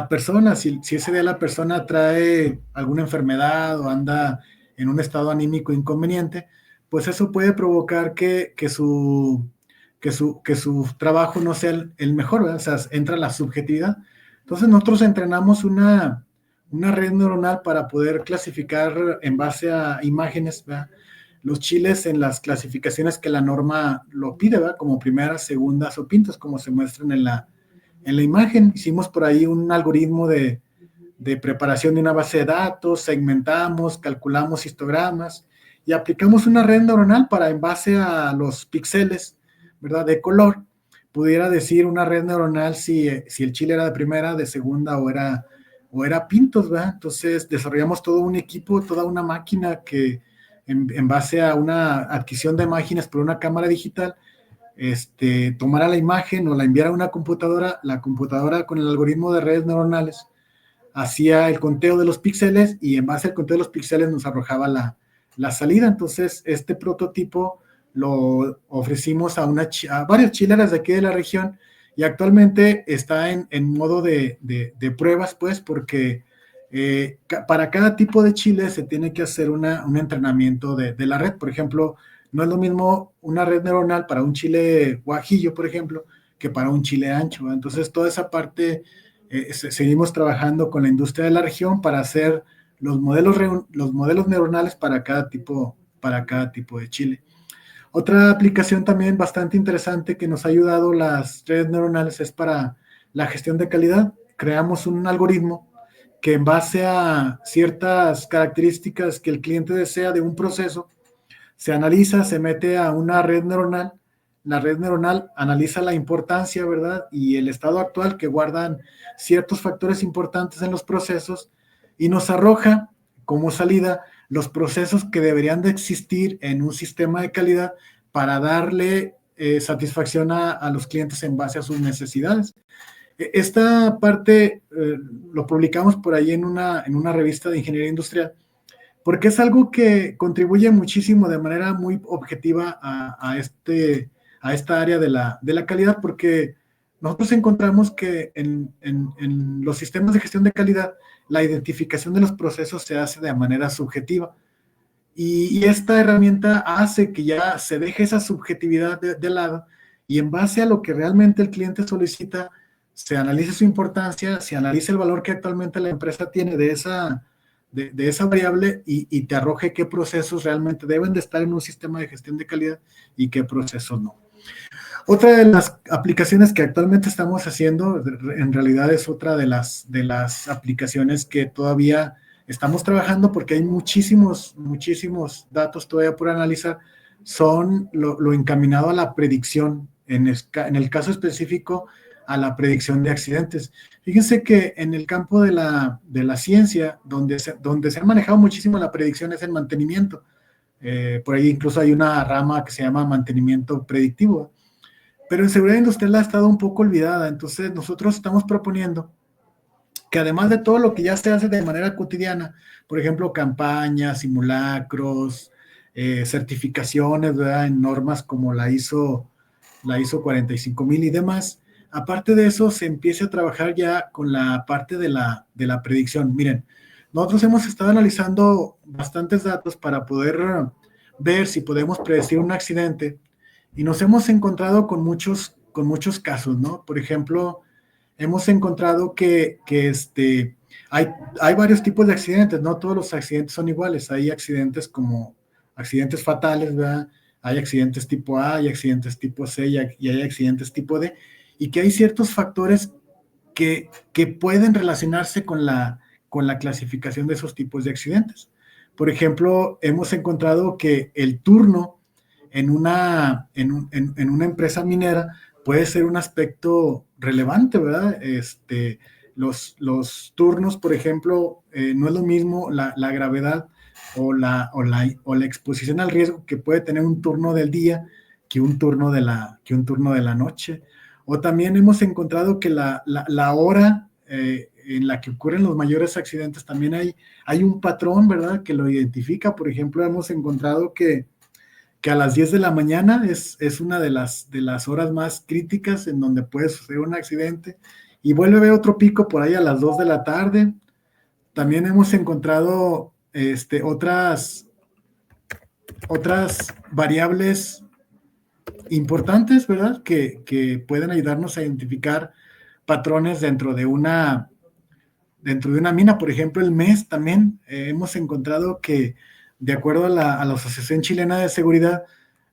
B: persona. Si ese día la persona trae alguna enfermedad o anda en un estado anímico inconveniente, pues eso puede provocar que su trabajo no sea el mejor, ¿verdad? O sea, entra la subjetividad. Entonces nosotros entrenamos una red neuronal para poder clasificar en base a imágenes, ¿verdad?, los chiles en las clasificaciones que la norma lo pide, ¿verdad?, como primeras, segundas o pintas, como se muestran en la imagen. Hicimos por ahí un algoritmo de preparación de una base de datos, segmentamos, calculamos histogramas y aplicamos una red neuronal para, en base a los píxeles, ¿verdad?, de color, pudiera decir una red neuronal si el chile era de primera, de segunda o era pintos, ¿verdad? Entonces desarrollamos todo un equipo, toda una máquina que en base a una adquisición de imágenes por una cámara digital, tomara la imagen o la enviara a una computadora, la computadora con el algoritmo de redes neuronales hacía el conteo de los píxeles y en base al conteo de los píxeles nos arrojaba la salida. Entonces, este prototipo lo ofrecimos a varias chileras de aquí de la región y actualmente está en modo de pruebas, pues, porque para cada tipo de chile se tiene que hacer un entrenamiento de la red. Por ejemplo, no es lo mismo una red neuronal para un chile guajillo, por ejemplo, que para un chile ancho, ¿verdad? Entonces, toda esa parte seguimos trabajando con la industria de la región para hacer los modelos neuronales para cada tipo de chile. Otra aplicación también bastante interesante que nos ha ayudado las redes neuronales es para la gestión de calidad. Creamos un algoritmo que en base a ciertas características que el cliente desea de un proceso, se analiza, se mete a una red neuronal, la red neuronal analiza la importancia, ¿verdad? Y el estado actual que guardan ciertos factores importantes en los procesos y nos arroja como salida los procesos que deberían de existir en un sistema de calidad para darle satisfacción a los clientes en base a sus necesidades. Esta parte lo publicamos por ahí en una revista de ingeniería industrial, porque es algo que contribuye muchísimo de manera muy objetiva a esta área de la calidad, porque nosotros encontramos que en los sistemas de gestión de calidad, la identificación de los procesos se hace de manera subjetiva. Y esta herramienta hace que ya se deje esa subjetividad de lado y en base a lo que realmente el cliente solicita, se analice su importancia, se analice el valor que actualmente la empresa tiene de esa variable y te arroje qué procesos realmente deben de estar en un sistema de gestión de calidad y qué procesos no. Otra de las aplicaciones que actualmente estamos haciendo, en realidad es otra de las aplicaciones que todavía estamos trabajando porque hay muchísimos datos todavía por analizar, son lo encaminado a la predicción, en el caso específico, a la predicción de accidentes. Fíjense que en el campo de la ciencia, donde se ha manejado muchísimo la predicción es el mantenimiento. Por ahí incluso hay una rama que se llama mantenimiento predictivo. Pero en seguridad industrial ha estado un poco olvidada. Entonces nosotros estamos proponiendo que además de todo lo que ya se hace de manera cotidiana, por ejemplo, campañas, simulacros, certificaciones, ¿verdad? En normas como la ISO 45000 y demás, aparte de eso, se empiece a trabajar ya con la parte de la predicción. Miren, nosotros hemos estado analizando bastantes datos para poder ver si podemos predecir un accidente y nos hemos encontrado con muchos casos, ¿no? Por ejemplo, hemos encontrado que hay varios tipos de accidentes, no todos los accidentes son iguales, hay accidentes como accidentes fatales, ¿verdad? Hay accidentes tipo A, hay accidentes tipo C y hay accidentes tipo D, y que hay ciertos factores que pueden relacionarse con la clasificación de esos tipos de accidentes. Por ejemplo, hemos encontrado que el turno en una empresa minera puede ser un aspecto relevante, ¿verdad? Los turnos, por ejemplo, no es lo mismo la gravedad o la exposición al riesgo que puede tener un turno del día que un turno de la noche. O también hemos encontrado que la hora en la que ocurren los mayores accidentes también hay un patrón, ¿verdad? Que lo identifica. Por ejemplo, hemos encontrado que a las 10 de la mañana es una de las horas más críticas en donde puede suceder un accidente y vuelve a haber otro pico por ahí a las 2 de la tarde. También hemos encontrado otras variables importantes, ¿verdad? Que pueden ayudarnos a identificar patrones dentro de una mina. Por ejemplo, el mes también hemos encontrado que de acuerdo a la Asociación Chilena de Seguridad,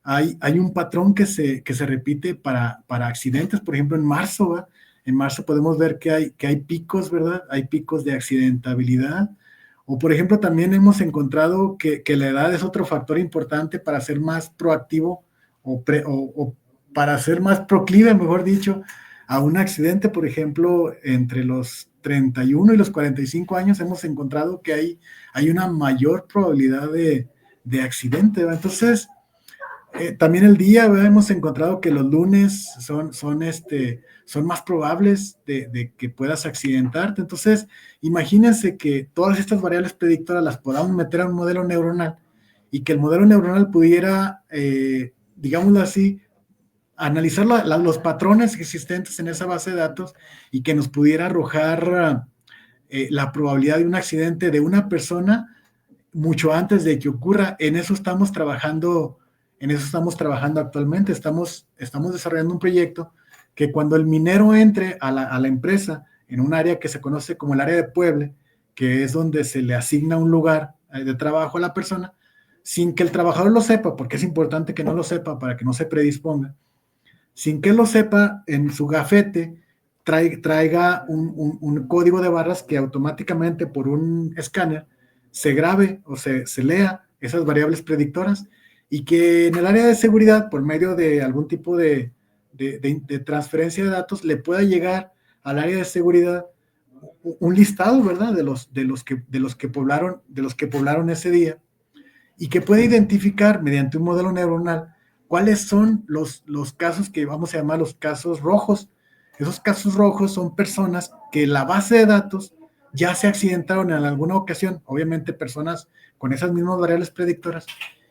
B: hay un patrón que se repite para accidentes. Por ejemplo, en marzo, ¿verdad? En marzo podemos ver que hay picos, ¿verdad? Hay picos de accidentabilidad. O, por ejemplo, también hemos encontrado que la edad es otro factor importante para ser más proactivo o para ser más proclive, mejor dicho, a un accidente. Por ejemplo, entre los 31 y los 45 años hemos encontrado que hay una mayor probabilidad de accidente, ¿verdad? Entonces, también el día, ¿verdad? Hemos encontrado que los lunes son más probables de que puedas accidentarte. Entonces, imagínense que todas estas variables predictoras las podamos meter a un modelo neuronal y que el modelo neuronal pudiera, digámoslo así, analizar los patrones existentes en esa base de datos y que nos pudiera arrojar la probabilidad de un accidente de una persona mucho antes de que ocurra. En eso estamos trabajando actualmente. Estamos desarrollando un proyecto que cuando el minero entre a la empresa en un área que se conoce como el área de Puebla, que es donde se le asigna un lugar de trabajo a la persona, sin que el trabajador lo sepa, porque es importante que no lo sepa para que no se predisponga, sin que lo sepa, en su gafete traiga un código de barras que automáticamente por un escáner se grabe o se lea esas variables predictoras, y que en el área de seguridad, por medio de algún tipo de transferencia de datos, le pueda llegar al área de seguridad un listado, ¿verdad? De los que poblaron ese día, y que puede identificar mediante un modelo neuronal cuáles son los casos que vamos a llamar los casos rojos. Esos casos rojos son personas que la base de datos ya se accidentaron en alguna ocasión, obviamente personas con esas mismas variables predictoras,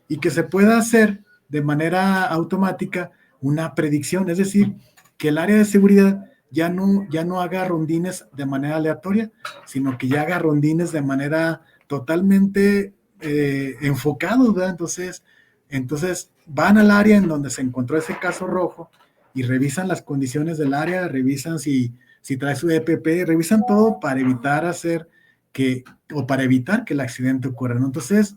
B: y que se pueda hacer de manera automática una predicción, es decir, que el área de seguridad ya no haga rondines de manera aleatoria, sino que ya haga rondines de manera totalmente enfocados, ¿verdad? Entonces van al área en donde se encontró ese caso rojo y revisan las condiciones del área, revisan si trae su EPP, revisan todo para evitar para evitar que el accidente ocurra, ¿no? Entonces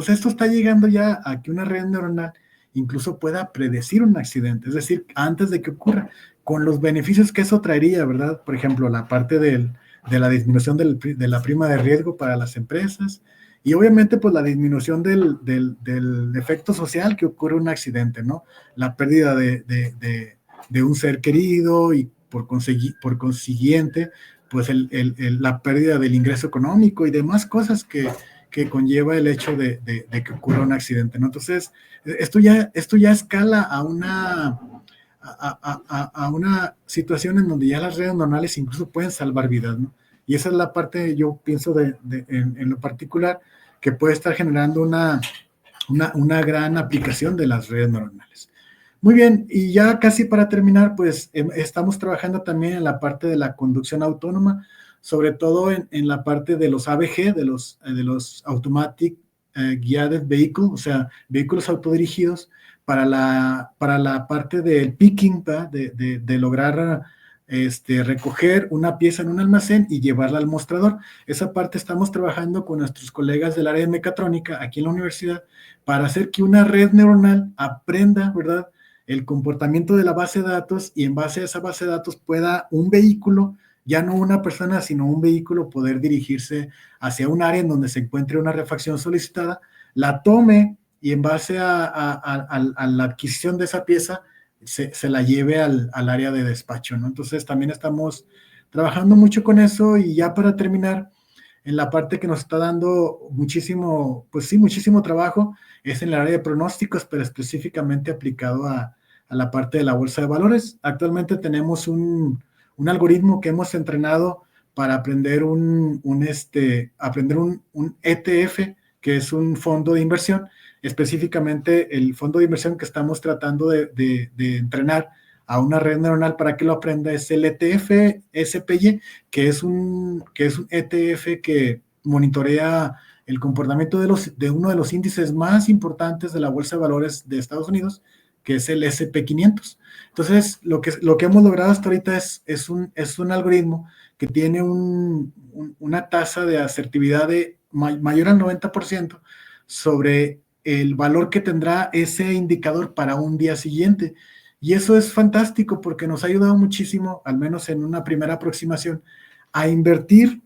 B: esto está llegando ya a que una red neuronal incluso pueda predecir un accidente, es decir, antes de que ocurra, con los beneficios que eso traería, ¿verdad? Por ejemplo, la parte de la disminución de la prima de riesgo para las empresas, y obviamente pues la disminución del efecto social que ocurre en un accidente, ¿no? La pérdida de un ser querido y por consiguiente, pues la pérdida del ingreso económico y demás cosas que conlleva el hecho de que ocurra un accidente, ¿no? Entonces, esto ya escala a una situación en donde ya las redes neuronales incluso pueden salvar vidas, ¿no? Y esa es la parte, yo pienso, en lo particular, que puede estar generando una gran aplicación de las redes neuronales. Muy bien, y ya casi para terminar, pues estamos trabajando también en la parte de la conducción autónoma, sobre todo en la parte de los ABG, de los Automatic Guided Vehicles, o sea, vehículos autodirigidos, para la parte del picking, de lograr recoger una pieza en un almacén y llevarla al mostrador. Esa parte estamos trabajando con nuestros colegas del área de mecatrónica aquí en la universidad para hacer que una red neuronal aprenda, ¿verdad?, el comportamiento de la base de datos, y en base a esa base de datos pueda un vehículo, ya no una persona, sino un vehículo, poder dirigirse hacia un área en donde se encuentre una refacción solicitada, la tome y en base a la adquisición de esa pieza se la lleve al área de despacho, ¿no? Entonces también estamos trabajando mucho con eso. Y ya para terminar, en la parte que nos está dando muchísimo, pues sí, muchísimo trabajo, es en el área de pronósticos, pero específicamente aplicado a la parte de la bolsa de valores. Actualmente tenemos un algoritmo que hemos entrenado para aprender un ETF, que es un fondo de inversión. Específicamente el fondo de inversión que estamos tratando de entrenar a una red neuronal para que lo aprenda es el ETF SPY, que es un ETF que monitorea el comportamiento de uno de los índices más importantes de la bolsa de valores de Estados Unidos, que es el SP500. Entonces, lo que hemos logrado hasta ahorita es un algoritmo que tiene una tasa de asertividad de mayor al 90% sobre el valor que tendrá ese indicador para un día siguiente. Y eso es fantástico porque nos ha ayudado muchísimo, al menos en una primera aproximación, a invertir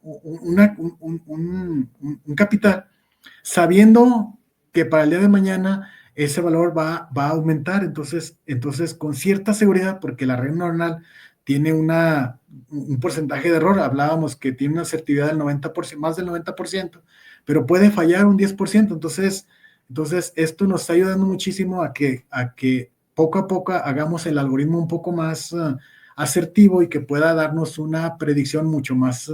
B: un capital, sabiendo que para el día de mañana ese valor va a aumentar. Entonces, con cierta seguridad, porque la red neuronal tiene un porcentaje de error, hablábamos que tiene una asertividad del 90%, más del 90%, pero puede fallar un 10%. Entonces esto nos está ayudando muchísimo a que poco a poco hagamos el algoritmo un poco más asertivo y que pueda darnos una predicción mucho más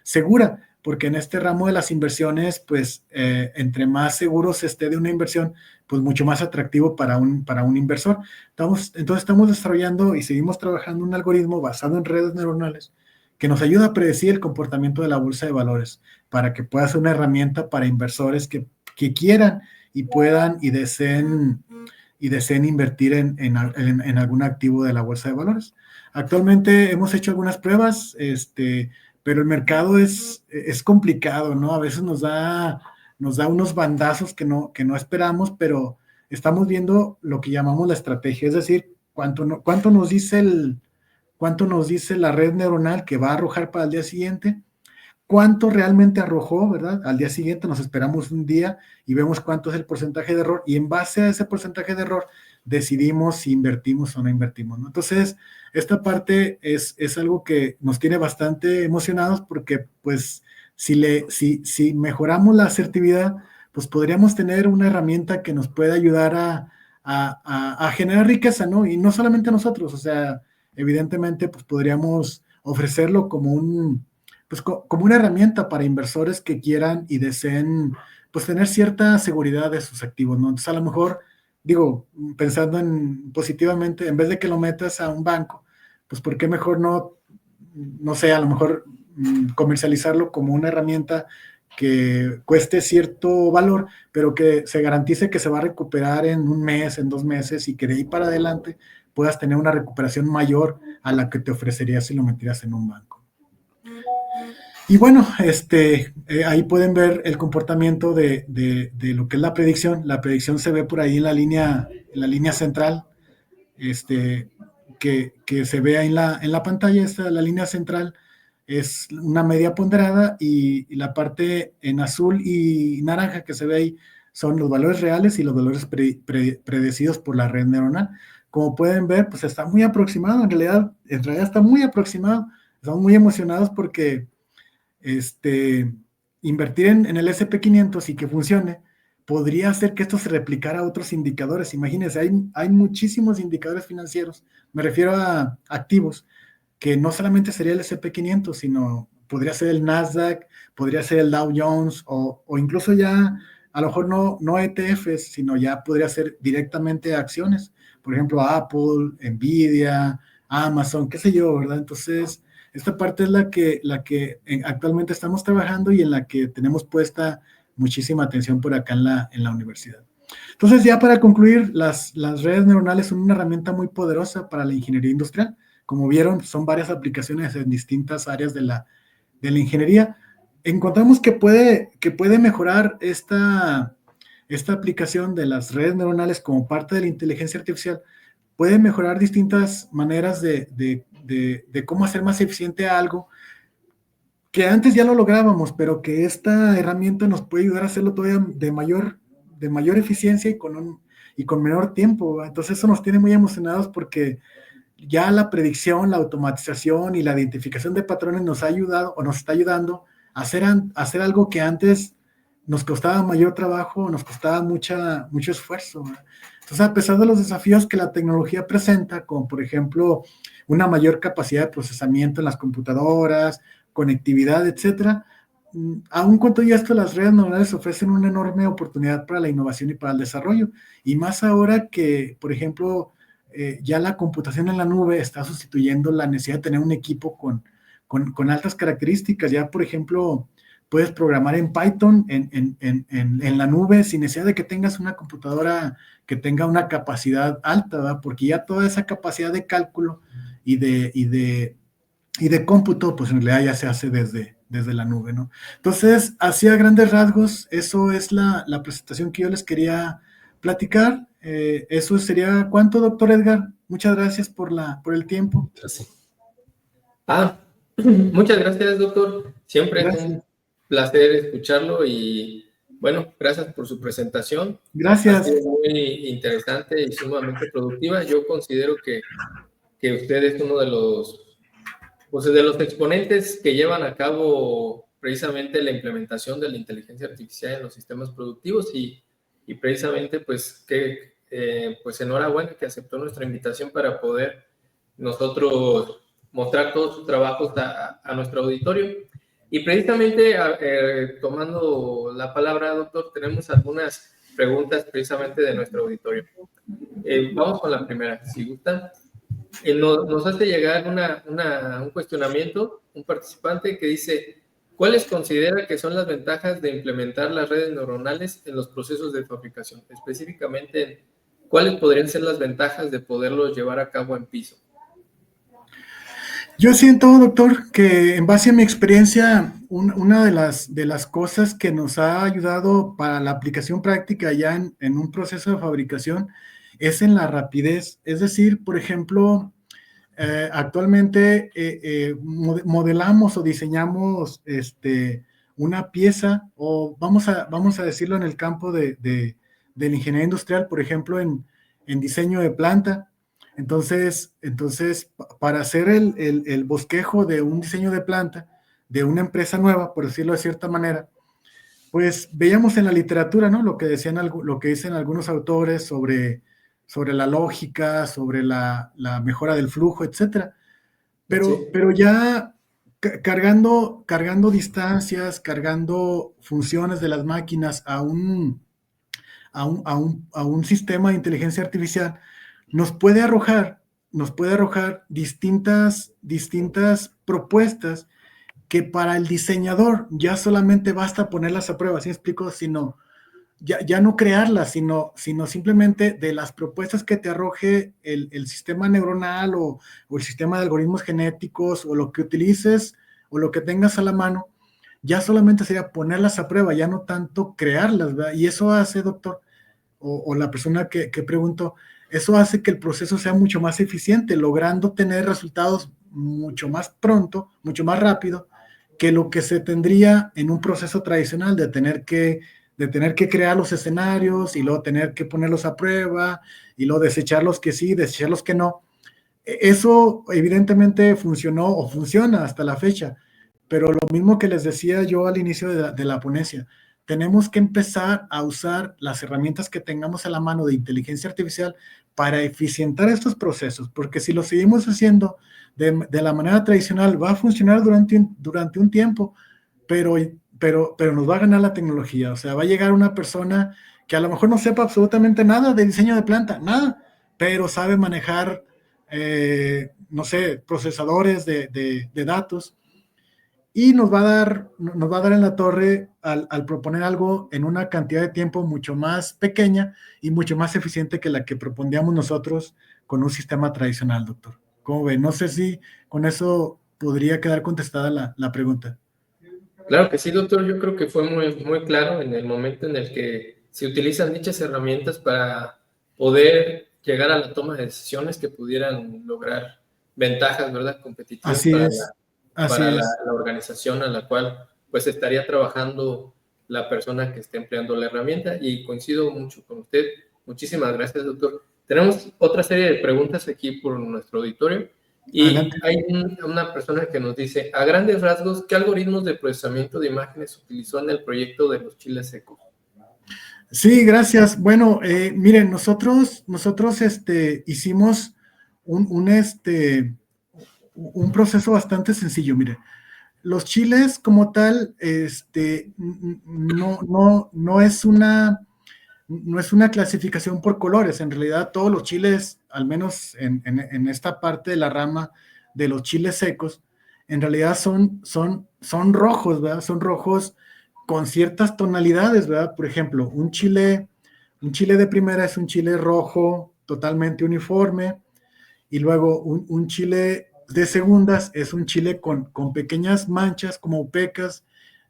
B: segura, porque en este ramo de las inversiones, pues entre más seguro se esté de una inversión, pues mucho más atractivo para un inversor. Entonces estamos desarrollando y seguimos trabajando un algoritmo basado en redes neuronales que nos ayuda a predecir el comportamiento de la bolsa de valores para que pueda ser una herramienta para inversores que quieran y puedan y deseen invertir en algún activo de la bolsa de valores. Actualmente hemos hecho algunas pruebas, pero el mercado es complicado, ¿no? A veces nos da unos bandazos que no esperamos, pero estamos viendo lo que llamamos la estrategia, es decir, cuánto nos dice la red neuronal que va a arrojar para el día siguiente, cuánto realmente arrojó, ¿verdad? Al día siguiente nos esperamos un día y vemos cuánto es el porcentaje de error, y en base a ese porcentaje de error decidimos si invertimos o no invertimos, ¿no? Entonces, esta parte es algo que nos tiene bastante emocionados, porque pues si mejoramos la asertividad, pues podríamos tener una herramienta que nos pueda ayudar a generar riqueza, ¿no? Y no solamente a nosotros, o sea, evidentemente pues podríamos ofrecerlo como una herramienta para inversores que quieran y deseen pues tener cierta seguridad de sus activos, ¿no? Entonces a lo mejor, digo, pensando positivamente, en vez de que lo metas a un banco, pues ¿por qué mejor no sé, a lo mejor comercializarlo como una herramienta que cueste cierto valor, pero que se garantice que se va a recuperar en un mes, en 2 meses, y que de ahí para adelante puedas tener una recuperación mayor a la que te ofrecería si lo metieras en un banco? Y bueno, ahí pueden ver el comportamiento de lo que es la predicción. La predicción se ve por ahí en la línea central, que se ve ahí en la pantalla. La línea central es una media ponderada, y la parte en azul y naranja que se ve ahí son los valores reales y los valores predecidos por la red neuronal. Como pueden ver, pues está muy aproximado, en realidad está muy aproximado. Estamos muy emocionados porque invertir en el SP500 y que funcione, podría hacer que esto se replicara a otros indicadores. Imagínense, hay muchísimos indicadores financieros, me refiero a activos, que no solamente sería el SP500, sino podría ser el Nasdaq, podría ser el Dow Jones, o incluso ya, a lo mejor no ETFs, sino ya podría ser directamente acciones, por ejemplo, Apple, Nvidia, Amazon, qué sé yo, ¿verdad? Entonces, esta parte es la que actualmente estamos trabajando y en la que tenemos puesta muchísima atención por acá en la universidad. Entonces, ya para concluir, las redes neuronales son una herramienta muy poderosa para la ingeniería industrial. Como vieron, son varias aplicaciones en distintas áreas de la ingeniería. Encontramos que puede mejorar esta aplicación de las redes neuronales como parte de la inteligencia artificial. Puede mejorar distintas maneras de cómo hacer más eficiente algo que antes ya lo lográbamos, pero que esta herramienta nos puede ayudar a hacerlo todavía de mayor eficiencia y con menor tiempo. Entonces eso nos tiene muy emocionados, porque ya la predicción, la automatización y la identificación de patrones nos ha ayudado, o nos está ayudando a hacer algo que antes nos costaba mayor trabajo, nos costaba mucho esfuerzo, ¿verdad? Entonces, a pesar de los desafíos que la tecnología presenta, como por ejemplo una mayor capacidad de procesamiento en las computadoras, conectividad, etcétera, aún con todo esto, las redes neuronales ofrecen una enorme oportunidad para la innovación y para el desarrollo, y más ahora que, por ejemplo, ya la computación en la nube está sustituyendo la necesidad de tener un equipo con altas características. Ya, por ejemplo, puedes programar en Python en la nube sin necesidad de que tengas una computadora que tenga una capacidad alta, ¿verdad? Porque ya toda esa capacidad de cálculo y de cómputo, pues en realidad ya se hace desde la nube, ¿no? Entonces, así a grandes rasgos, eso es la presentación que yo les quería platicar. Eso sería cuánto, doctor Edgar. Muchas gracias por el tiempo.
A: Muchas gracias, doctor. Siempre es
B: Gracias.
A: un placer escucharlo, y Bueno, gracias por su presentación. Ha
B: Gracias.
A: sido muy interesante y sumamente productiva. Yo considero que usted es uno de los, pues, de los exponentes que llevan a cabo precisamente la implementación de la inteligencia artificial en los sistemas productivos y precisamente pues que pues enhorabuena que aceptó nuestra invitación para poder nosotros mostrar todos sus trabajos a nuestro auditorio. Y precisamente tomando la palabra, doctor, tenemos algunas preguntas precisamente de nuestro auditorio. Vamos con la primera, si gusta. Nos hace llegar un cuestionamiento, un participante que dice, ¿cuáles considera que son las ventajas de implementar las redes neuronales en los procesos de fabricación? Específicamente, ¿cuáles podrían ser las ventajas de poderlos llevar a cabo en piso?
B: Yo siento, doctor, que en base a mi experiencia, una de las cosas que nos ha ayudado para la aplicación práctica ya en un proceso de fabricación es en la rapidez. Es decir, por ejemplo, actualmente modelamos o diseñamos una pieza, o vamos a decirlo en el campo de la ingeniería industrial, por ejemplo, en diseño de planta. Entonces, para hacer el bosquejo de un diseño de planta de una empresa nueva, por decirlo de cierta manera, pues veíamos en la literatura, ¿no? Lo que lo que dicen algunos autores sobre la lógica, sobre la mejora del flujo, etcétera.
A: Sí.
B: Pero ya cargando distancias, cargando funciones de las máquinas a un sistema de inteligencia artificial, nos puede arrojar distintas propuestas que para el diseñador ya solamente basta ponerlas a prueba, ¿sí me explico? Ya no crearlas, sino simplemente de las propuestas que te arroje el sistema neuronal o el sistema de algoritmos genéticos o lo que utilices o lo que tengas a la mano, ya solamente sería ponerlas a prueba, ya no tanto crearlas, ¿verdad? Y eso hace, doctor, o la persona que preguntó, eso hace que el proceso sea mucho más eficiente, logrando tener resultados mucho más pronto, mucho más rápido, que lo que se tendría en un proceso tradicional de tener que crear los escenarios y luego tener que ponerlos a prueba y luego desechar los que sí, desechar los que no. Eso evidentemente funcionó o funciona hasta la fecha, pero lo mismo que les decía yo al inicio de la ponencia, tenemos que empezar a usar las herramientas que tengamos a la mano de inteligencia artificial para eficientar estos procesos, porque si lo seguimos haciendo de la manera tradicional, va a funcionar durante un tiempo, pero nos va a ganar la tecnología. O sea, va a llegar una persona que a lo mejor no sepa absolutamente nada de diseño de planta, nada, pero sabe manejar, no sé, procesadores de datos, y nos va a dar en la torre al proponer algo en una cantidad de tiempo mucho más pequeña y mucho más eficiente que la que propondríamos nosotros con un sistema tradicional, doctor. ¿Cómo ve? No sé si con eso podría quedar contestada la pregunta.
A: Claro que sí, doctor. Yo creo que fue muy claro en el momento en el que se utilizan dichas herramientas para poder llegar a la toma de decisiones que pudieran lograr ventajas, ¿verdad?, competitivas
B: Así es, así
A: para
B: es.
A: la organización a la cual pues estaría trabajando la persona que esté empleando la herramienta, y coincido mucho con usted. Muchísimas gracias, doctor. Tenemos otra serie de preguntas aquí por nuestro auditorio. Y
B: Adelante.
A: hay una persona que nos dice, a grandes rasgos, ¿qué algoritmos de procesamiento de imágenes utilizó en el proyecto de los chiles secos?
B: Sí, gracias. Bueno, miren, nosotros hicimos un proceso bastante sencillo. Mire, los chiles como tal, no es una clasificación por colores. En realidad, todos los chiles, al menos en esta parte de la rama de los chiles secos, en realidad son rojos, ¿verdad? Son rojos con ciertas tonalidades, ¿verdad? Por ejemplo, un chile de primera es un chile rojo totalmente uniforme, y luego un chile de segundas es un chile con pequeñas manchas como pecas,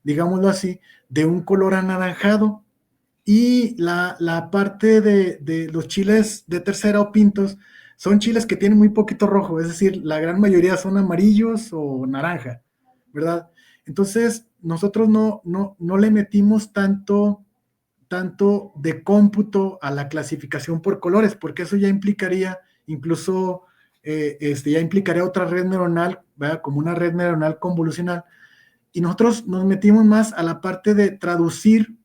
B: digámoslo así, de un color anaranjado. Y la parte de los chiles de tercera o pintos son chiles que tienen muy poquito rojo, es decir, la gran mayoría son amarillos o naranja, ¿verdad? Entonces, nosotros no le metimos tanto tanto de cómputo a la clasificación por colores, porque eso ya implicaría incluso, ya implicaría otra red neuronal, ¿verdad? Como una red neuronal convolucional, y nosotros nos metimos más a la parte de traducir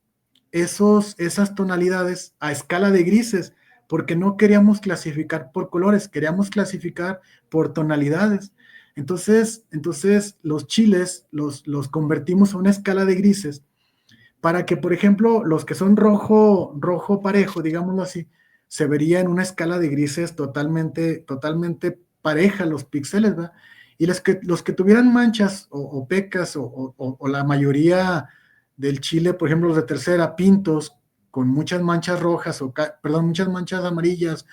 B: esas tonalidades a escala de grises, porque no queríamos clasificar por colores, queríamos clasificar por tonalidades. Entonces los chiles los convertimos a una escala de grises para que, por ejemplo, los que son rojo parejo, digámoslo así, se vería en una escala de grises totalmente pareja los píxeles, ¿verdad? Y los que tuvieran manchas o pecas o la mayoría del chile, por ejemplo, los de tercera, pintos, con muchas manchas rojas perdón, muchas manchas amarillas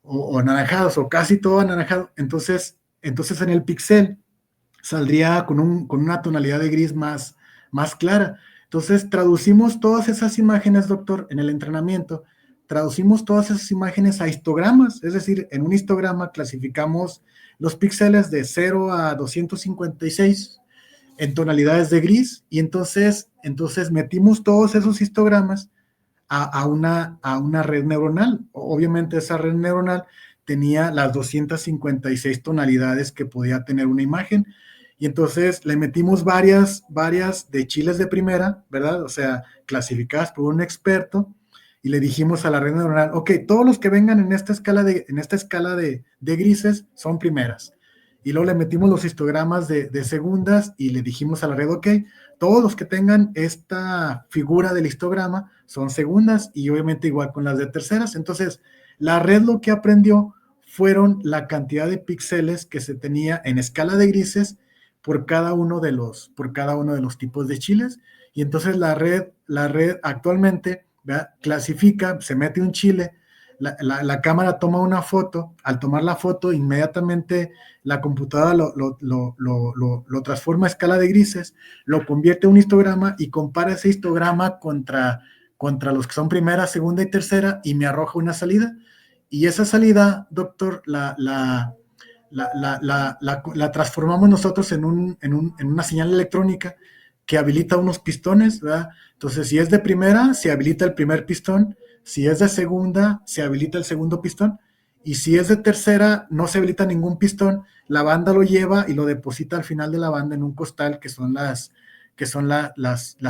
B: o anaranjadas o casi todo anaranjado, entonces en el píxel saldría con una tonalidad de gris más clara. Entonces, traducimos todas esas imágenes, doctor, en el entrenamiento, traducimos todas esas imágenes a histogramas, es decir, en un histograma clasificamos los píxeles de 0 a 256 en tonalidades de gris, y entonces metimos todos esos histogramas a una red neuronal. Obviamente esa red neuronal tenía las 256 tonalidades que podía tener una imagen, y entonces le metimos varias de chiles de primera, ¿verdad? O sea, clasificadas por un experto, y le dijimos a la red neuronal, ok, todos los que vengan en esta escala de grises son primeras. Y luego le metimos los histogramas de segundas y le dijimos a la red, ok, todos los que tengan esta figura del histograma son segundas, y obviamente igual con las de terceras. Entonces, la red lo que aprendió fueron la cantidad de píxeles que se tenía en escala de grises por cada uno de los tipos de chiles. Y entonces la red actualmente, ¿verdad?, clasifica, se mete un chile, la cámara toma una foto, al tomar la foto inmediatamente la computadora lo transforma a escala de grises, lo convierte en un histograma y compara ese histograma contra los que son primera, segunda y tercera, y me arroja una salida. Y esa salida, doctor, la transformamos nosotros en una señal electrónica que habilita unos pistones, ¿verdad? Entonces, si es de primera, se habilita el primer pistón; si es de segunda, se habilita el segundo pistón; y si es de tercera, no se habilita ningún pistón. La banda lo lleva y lo deposita al final de la banda en un costal, que son las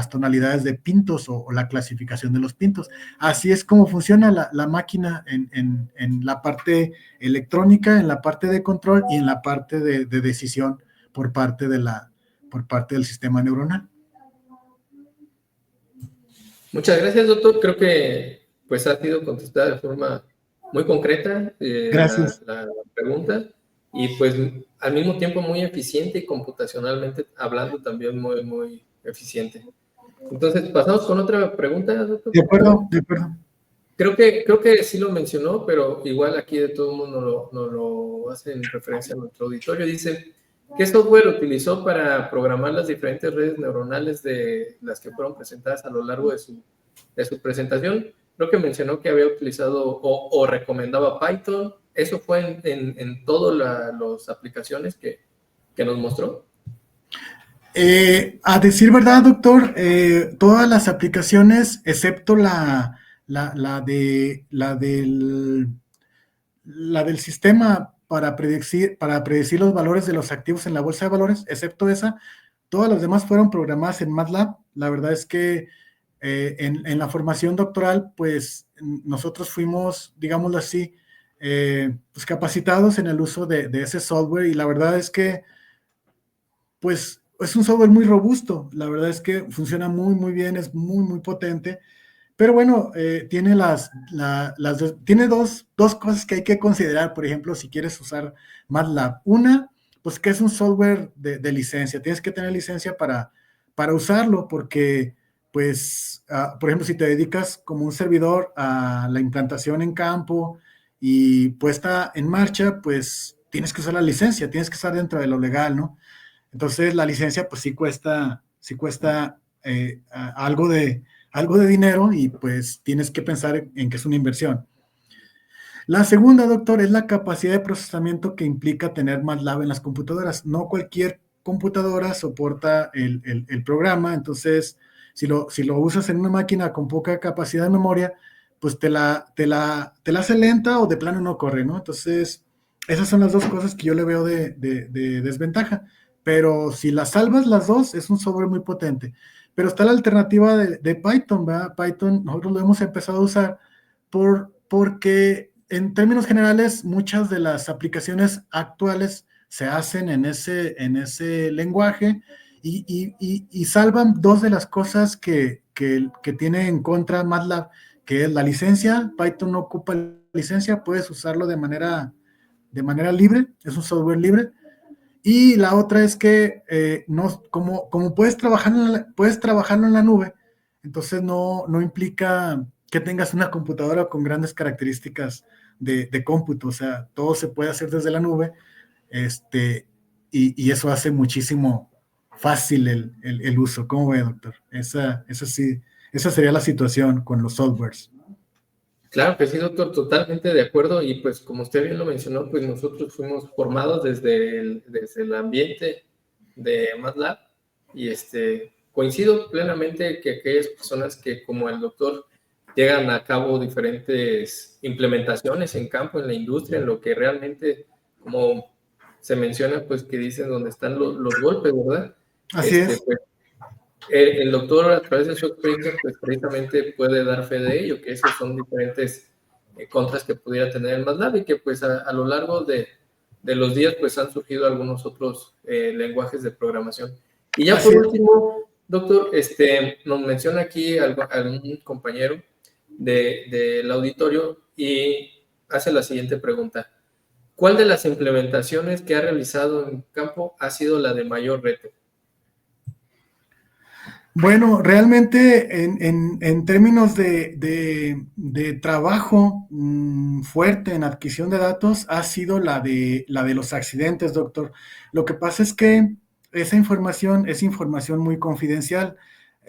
B: tonalidades de pintos, o la clasificación de los pintos. Así es como funciona la máquina en la parte electrónica, en la parte de control y en la parte de decisión por parte del sistema neuronal.
A: Muchas gracias, doctor. Creo que pues ha sido contestada de forma muy concreta
B: Gracias.
A: la pregunta, y pues al mismo tiempo muy eficiente, y computacionalmente hablando también muy eficiente. Entonces, pasamos con otra pregunta, doctor.
B: De acuerdo.
A: Creo que sí lo mencionó, pero igual aquí de todo el mundo nos lo hace en referencia a nuestro auditorio. Dice, ¿qué software utilizó para programar las diferentes redes neuronales de las que fueron presentadas a lo largo de su presentación? Creo que mencionó que había utilizado o recomendaba Python. ¿Eso fue en todas las aplicaciones que nos mostró?
B: A decir verdad, doctor, todas las aplicaciones, excepto la del sistema para predecir los valores de los activos en la bolsa de valores, excepto esa, todas las demás fueron programadas en MATLAB. La verdad es que en la formación doctoral, pues nosotros fuimos, digámoslo así, pues capacitados en el uso de ese software, y la verdad es que pues es un software muy robusto. La verdad es que funciona muy bien, es muy potente. Pero bueno, tiene tiene dos cosas que hay que considerar, por ejemplo, si quieres usar MATLAB. Una, pues que es un software de licencia. Tienes que tener licencia para usarlo, porque, pues, por ejemplo, si te dedicas como un servidor a la implantación en campo y puesta en marcha, pues tienes que usar la licencia, tienes que estar dentro de lo legal, ¿no? Entonces la licencia pues sí cuesta algo de dinero, y pues tienes que pensar en que es una inversión. La segunda, doctor, es la capacidad de procesamiento que implica tener MATLAB en las computadoras. No cualquier computadora soporta el programa, entonces Si lo usas en una máquina con poca capacidad de memoria, pues te la hace lenta o de plano no corre, ¿no? Entonces, esas son las dos cosas que yo le veo de desventaja. Pero si las salvas las dos, es un software muy potente. Pero está la alternativa de Python, ¿verdad? Python nosotros lo hemos empezado a usar porque en términos generales muchas de las aplicaciones actuales se hacen en ese lenguaje y salvan dos de las cosas que tiene en contra MATLAB, que es la licencia. Python no ocupa licencia, puedes usarlo de manera libre, es un software libre. Y la otra es que no, como puedes trabajarlo en la nube, entonces no implica que tengas una computadora con grandes características de cómputo, o sea, todo se puede hacer desde la nube, y eso hace muchísimo fácil el uso. ¿Cómo ve, doctor? Esa sería la situación con los softwares.
A: Claro que sí, doctor, totalmente de acuerdo. Y pues como usted bien lo mencionó, pues nosotros fuimos formados desde el ambiente de MATLAB y coincido plenamente que aquellas personas que como el doctor llegan a cabo diferentes implementaciones en campo, en la industria, en lo que realmente, como se menciona, pues que dicen dónde están los golpes, ¿verdad?
B: Así es.
A: Pues, el doctor, a través de su experiencia, pues precisamente puede dar fe de ello, que esos son diferentes contras que pudiera tener el MATLAB y que pues a lo largo de los días pues han surgido algunos otros lenguajes de programación. Y ya por último, doctor, nos menciona aquí algún compañero del auditorio y hace la siguiente pregunta. ¿Cuál de las implementaciones que ha realizado en campo ha sido la de mayor reto?
B: Bueno, realmente en términos de trabajo fuerte en adquisición de datos ha sido la de los accidentes, doctor. Lo que pasa es que esa información es información muy confidencial.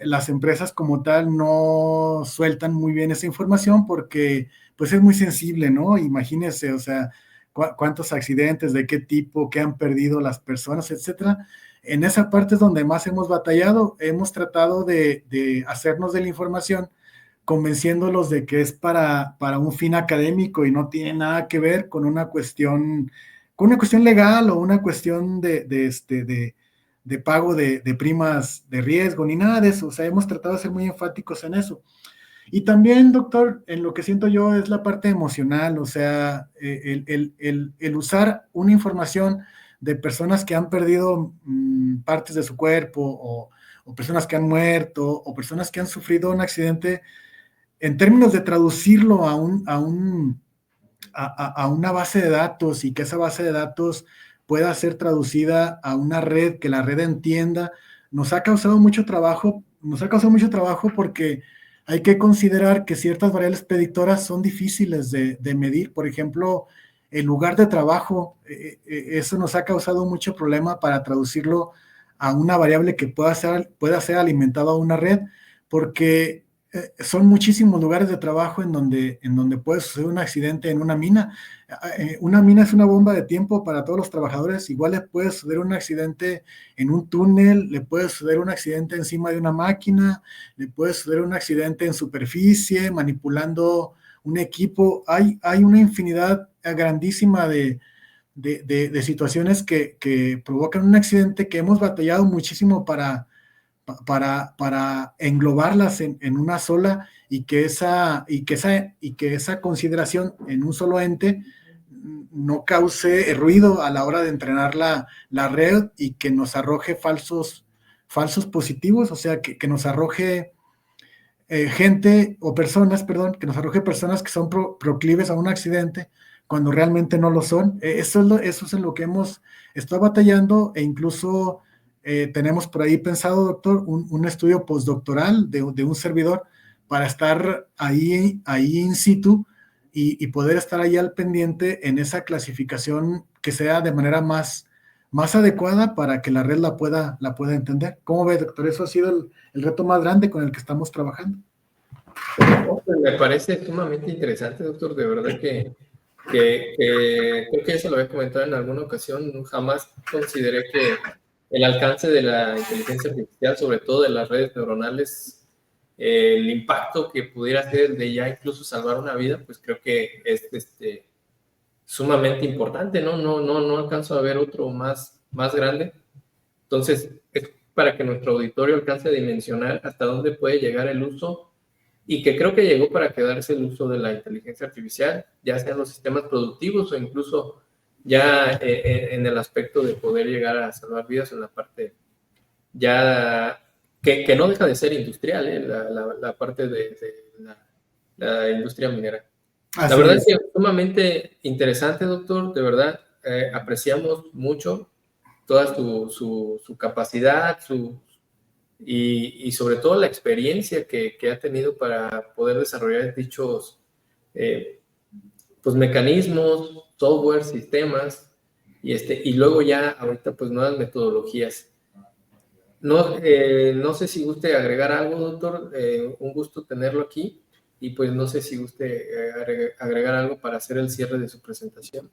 B: Las empresas como tal no sueltan muy bien esa información porque pues es muy sensible, ¿no? Imagínese, o sea, cuántos accidentes, de qué tipo, qué han perdido las personas, etcétera. En esa parte es donde más hemos batallado. Hemos tratado de hacernos de la información, convenciéndolos de que es para un fin académico y no tiene nada que ver con una cuestión legal o una cuestión de pago de primas de riesgo, ni nada de eso. O sea, hemos tratado de ser muy enfáticos en eso. Y también, doctor, en lo que siento yo es la parte emocional, o sea, el usar una información de personas que han perdido partes de su cuerpo o personas que han muerto o personas que han sufrido un accidente, en términos de traducirlo a una base de datos y que esa base de datos pueda ser traducida a una red, que la red entienda, nos ha causado mucho trabajo porque hay que considerar que ciertas variables predictoras son difíciles de medir. Por ejemplo, el lugar de trabajo, eso nos ha causado mucho problema para traducirlo a una variable que pueda ser alimentada a una red, porque son muchísimos lugares de trabajo en donde puede suceder un accidente en una mina. Una mina es una bomba de tiempo para todos los trabajadores. Igual le puede suceder un accidente en un túnel, le puede suceder un accidente encima de una máquina, le puede suceder un accidente en superficie, manipulando un equipo. Hay una infinidad grandísima de situaciones que provocan un accidente que hemos batallado muchísimo para englobarlas en una sola y que esa consideración en un solo ente no cause ruido a la hora de entrenar la red y que nos arroje falsos positivos, o sea, que nos arroje gente o personas, perdón, que nos arroje personas que son proclives a un accidente cuando realmente no lo son. Eso es en lo que hemos estado batallando e incluso tenemos por ahí pensado, doctor, un estudio postdoctoral de un servidor para estar ahí in situ y poder estar ahí al pendiente en esa clasificación que sea de manera más adecuada para que la red la pueda entender. ¿Cómo ve, doctor? Eso ha sido el reto más grande con el que estamos trabajando.
A: Pues me parece sumamente interesante, doctor. De verdad que creo que eso lo había comentado en alguna ocasión. Jamás consideré que el alcance de la inteligencia artificial, sobre todo de las redes neuronales, el impacto que pudiera hacer de ya incluso salvar una vida, pues creo que es sumamente importante, ¿no? No alcanzo a ver otro más grande. Entonces, es para que nuestro auditorio alcance a dimensionar hasta dónde puede llegar el uso, y que creo que llegó para quedarse el uso de la inteligencia artificial, ya sea en los sistemas productivos o incluso ya en el aspecto de poder llegar a salvar vidas en la parte ya que no deja de ser industrial, la parte de la industria minera. La
B: Así
A: verdad es
B: es.
A: que es sumamente interesante, doctor, de verdad, apreciamos mucho toda su capacidad, y sobre todo la experiencia que ha tenido para poder desarrollar dichos pues mecanismos, software, sistemas, y luego ya ahorita pues nuevas metodologías. No sé si guste agregar algo, doctor, un gusto tenerlo aquí, y pues no sé si guste agregar algo para hacer el cierre de su presentación.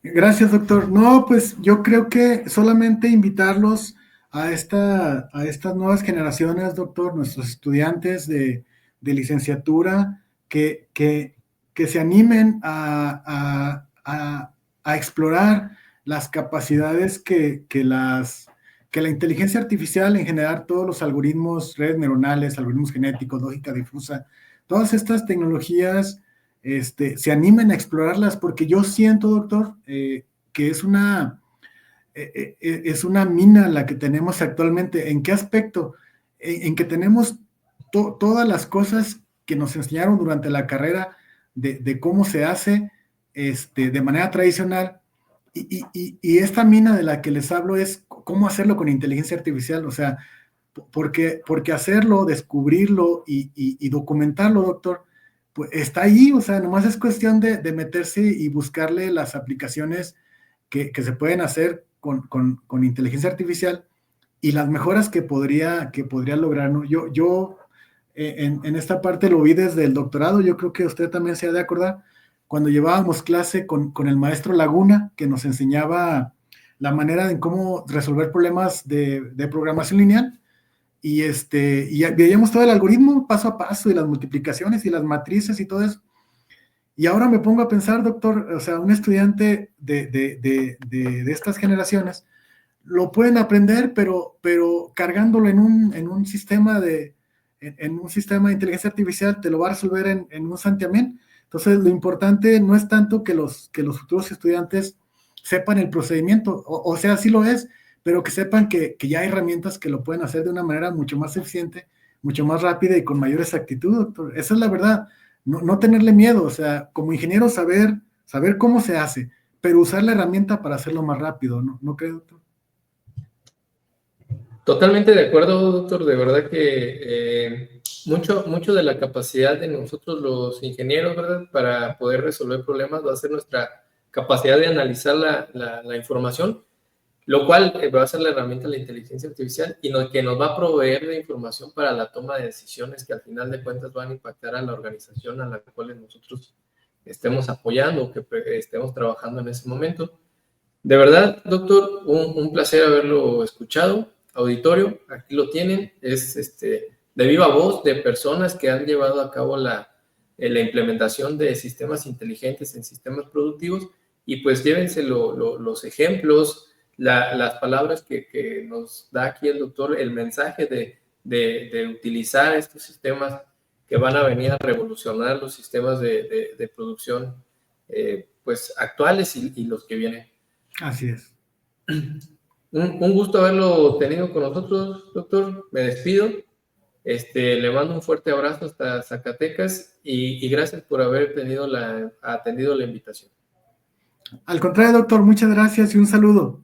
B: Gracias, doctor. No, pues yo creo que solamente invitarlos a estas nuevas generaciones, doctor, nuestros estudiantes de licenciatura, que se animen a explorar las capacidades que la inteligencia artificial, en general, todos los algoritmos, redes neuronales, algoritmos genéticos, lógica difusa, todas estas tecnologías se animen a explorarlas, porque yo siento, doctor, que es una mina la que tenemos actualmente. ¿En qué aspecto? En que tenemos todas las cosas que nos enseñaron durante la carrera de cómo se hace de manera tradicional, y esta mina de la que les hablo es cómo hacerlo con inteligencia artificial. O sea, porque hacerlo, descubrirlo y documentarlo, doctor, pues está ahí. O sea, nomás es cuestión de meterse y buscarle las aplicaciones que se pueden hacer con inteligencia artificial, y las mejoras que podría lograr, ¿no? Yo en esta parte lo vi desde el doctorado. Yo creo que usted también se ha de acordar, cuando llevábamos clase con el maestro Laguna, que nos enseñaba la manera de cómo resolver problemas de programación lineal. Y veíamos todo el algoritmo paso a paso, y las multiplicaciones y las matrices y todo eso. Y ahora me pongo a pensar, doctor, o sea, un estudiante de estas generaciones lo pueden aprender, pero cargándolo en un sistema en un sistema de inteligencia artificial, te lo va a resolver en un santiamén. Entonces, lo importante no es tanto que los futuros estudiantes sepan el procedimiento, o sea, sí lo es, pero que sepan que ya hay herramientas que lo pueden hacer de una manera mucho más eficiente, mucho más rápida y con mayor exactitud, doctor. Esa es la verdad. No tenerle miedo, o sea, como ingeniero saber cómo se hace, pero usar la herramienta para hacerlo más rápido, ¿no cree, doctor?
A: Totalmente de acuerdo, doctor. De verdad que mucho de la capacidad de nosotros los ingenieros, ¿verdad?, para poder resolver problemas va a ser nuestra capacidad de analizar la información, lo cual va a ser la herramienta de la inteligencia artificial, y que nos va a proveer de información para la toma de decisiones que al final de cuentas van a impactar a la organización a la cual nosotros estemos apoyando o que estemos trabajando en ese momento. De verdad, doctor, un placer haberlo escuchado. Auditorio, aquí lo tienen, es de viva voz de personas que han llevado a cabo la implementación de sistemas inteligentes en sistemas productivos, y pues llévense los ejemplos, las palabras que nos da aquí el doctor, el mensaje de utilizar estos sistemas que van a venir a revolucionar los sistemas de producción pues actuales y los que vienen.
B: Así es.
A: Un gusto haberlo tenido con nosotros, doctor. Me despido. Le mando un fuerte abrazo hasta Zacatecas, y gracias por haber atendido la invitación.
B: Al contrario, doctor, muchas gracias y un saludo.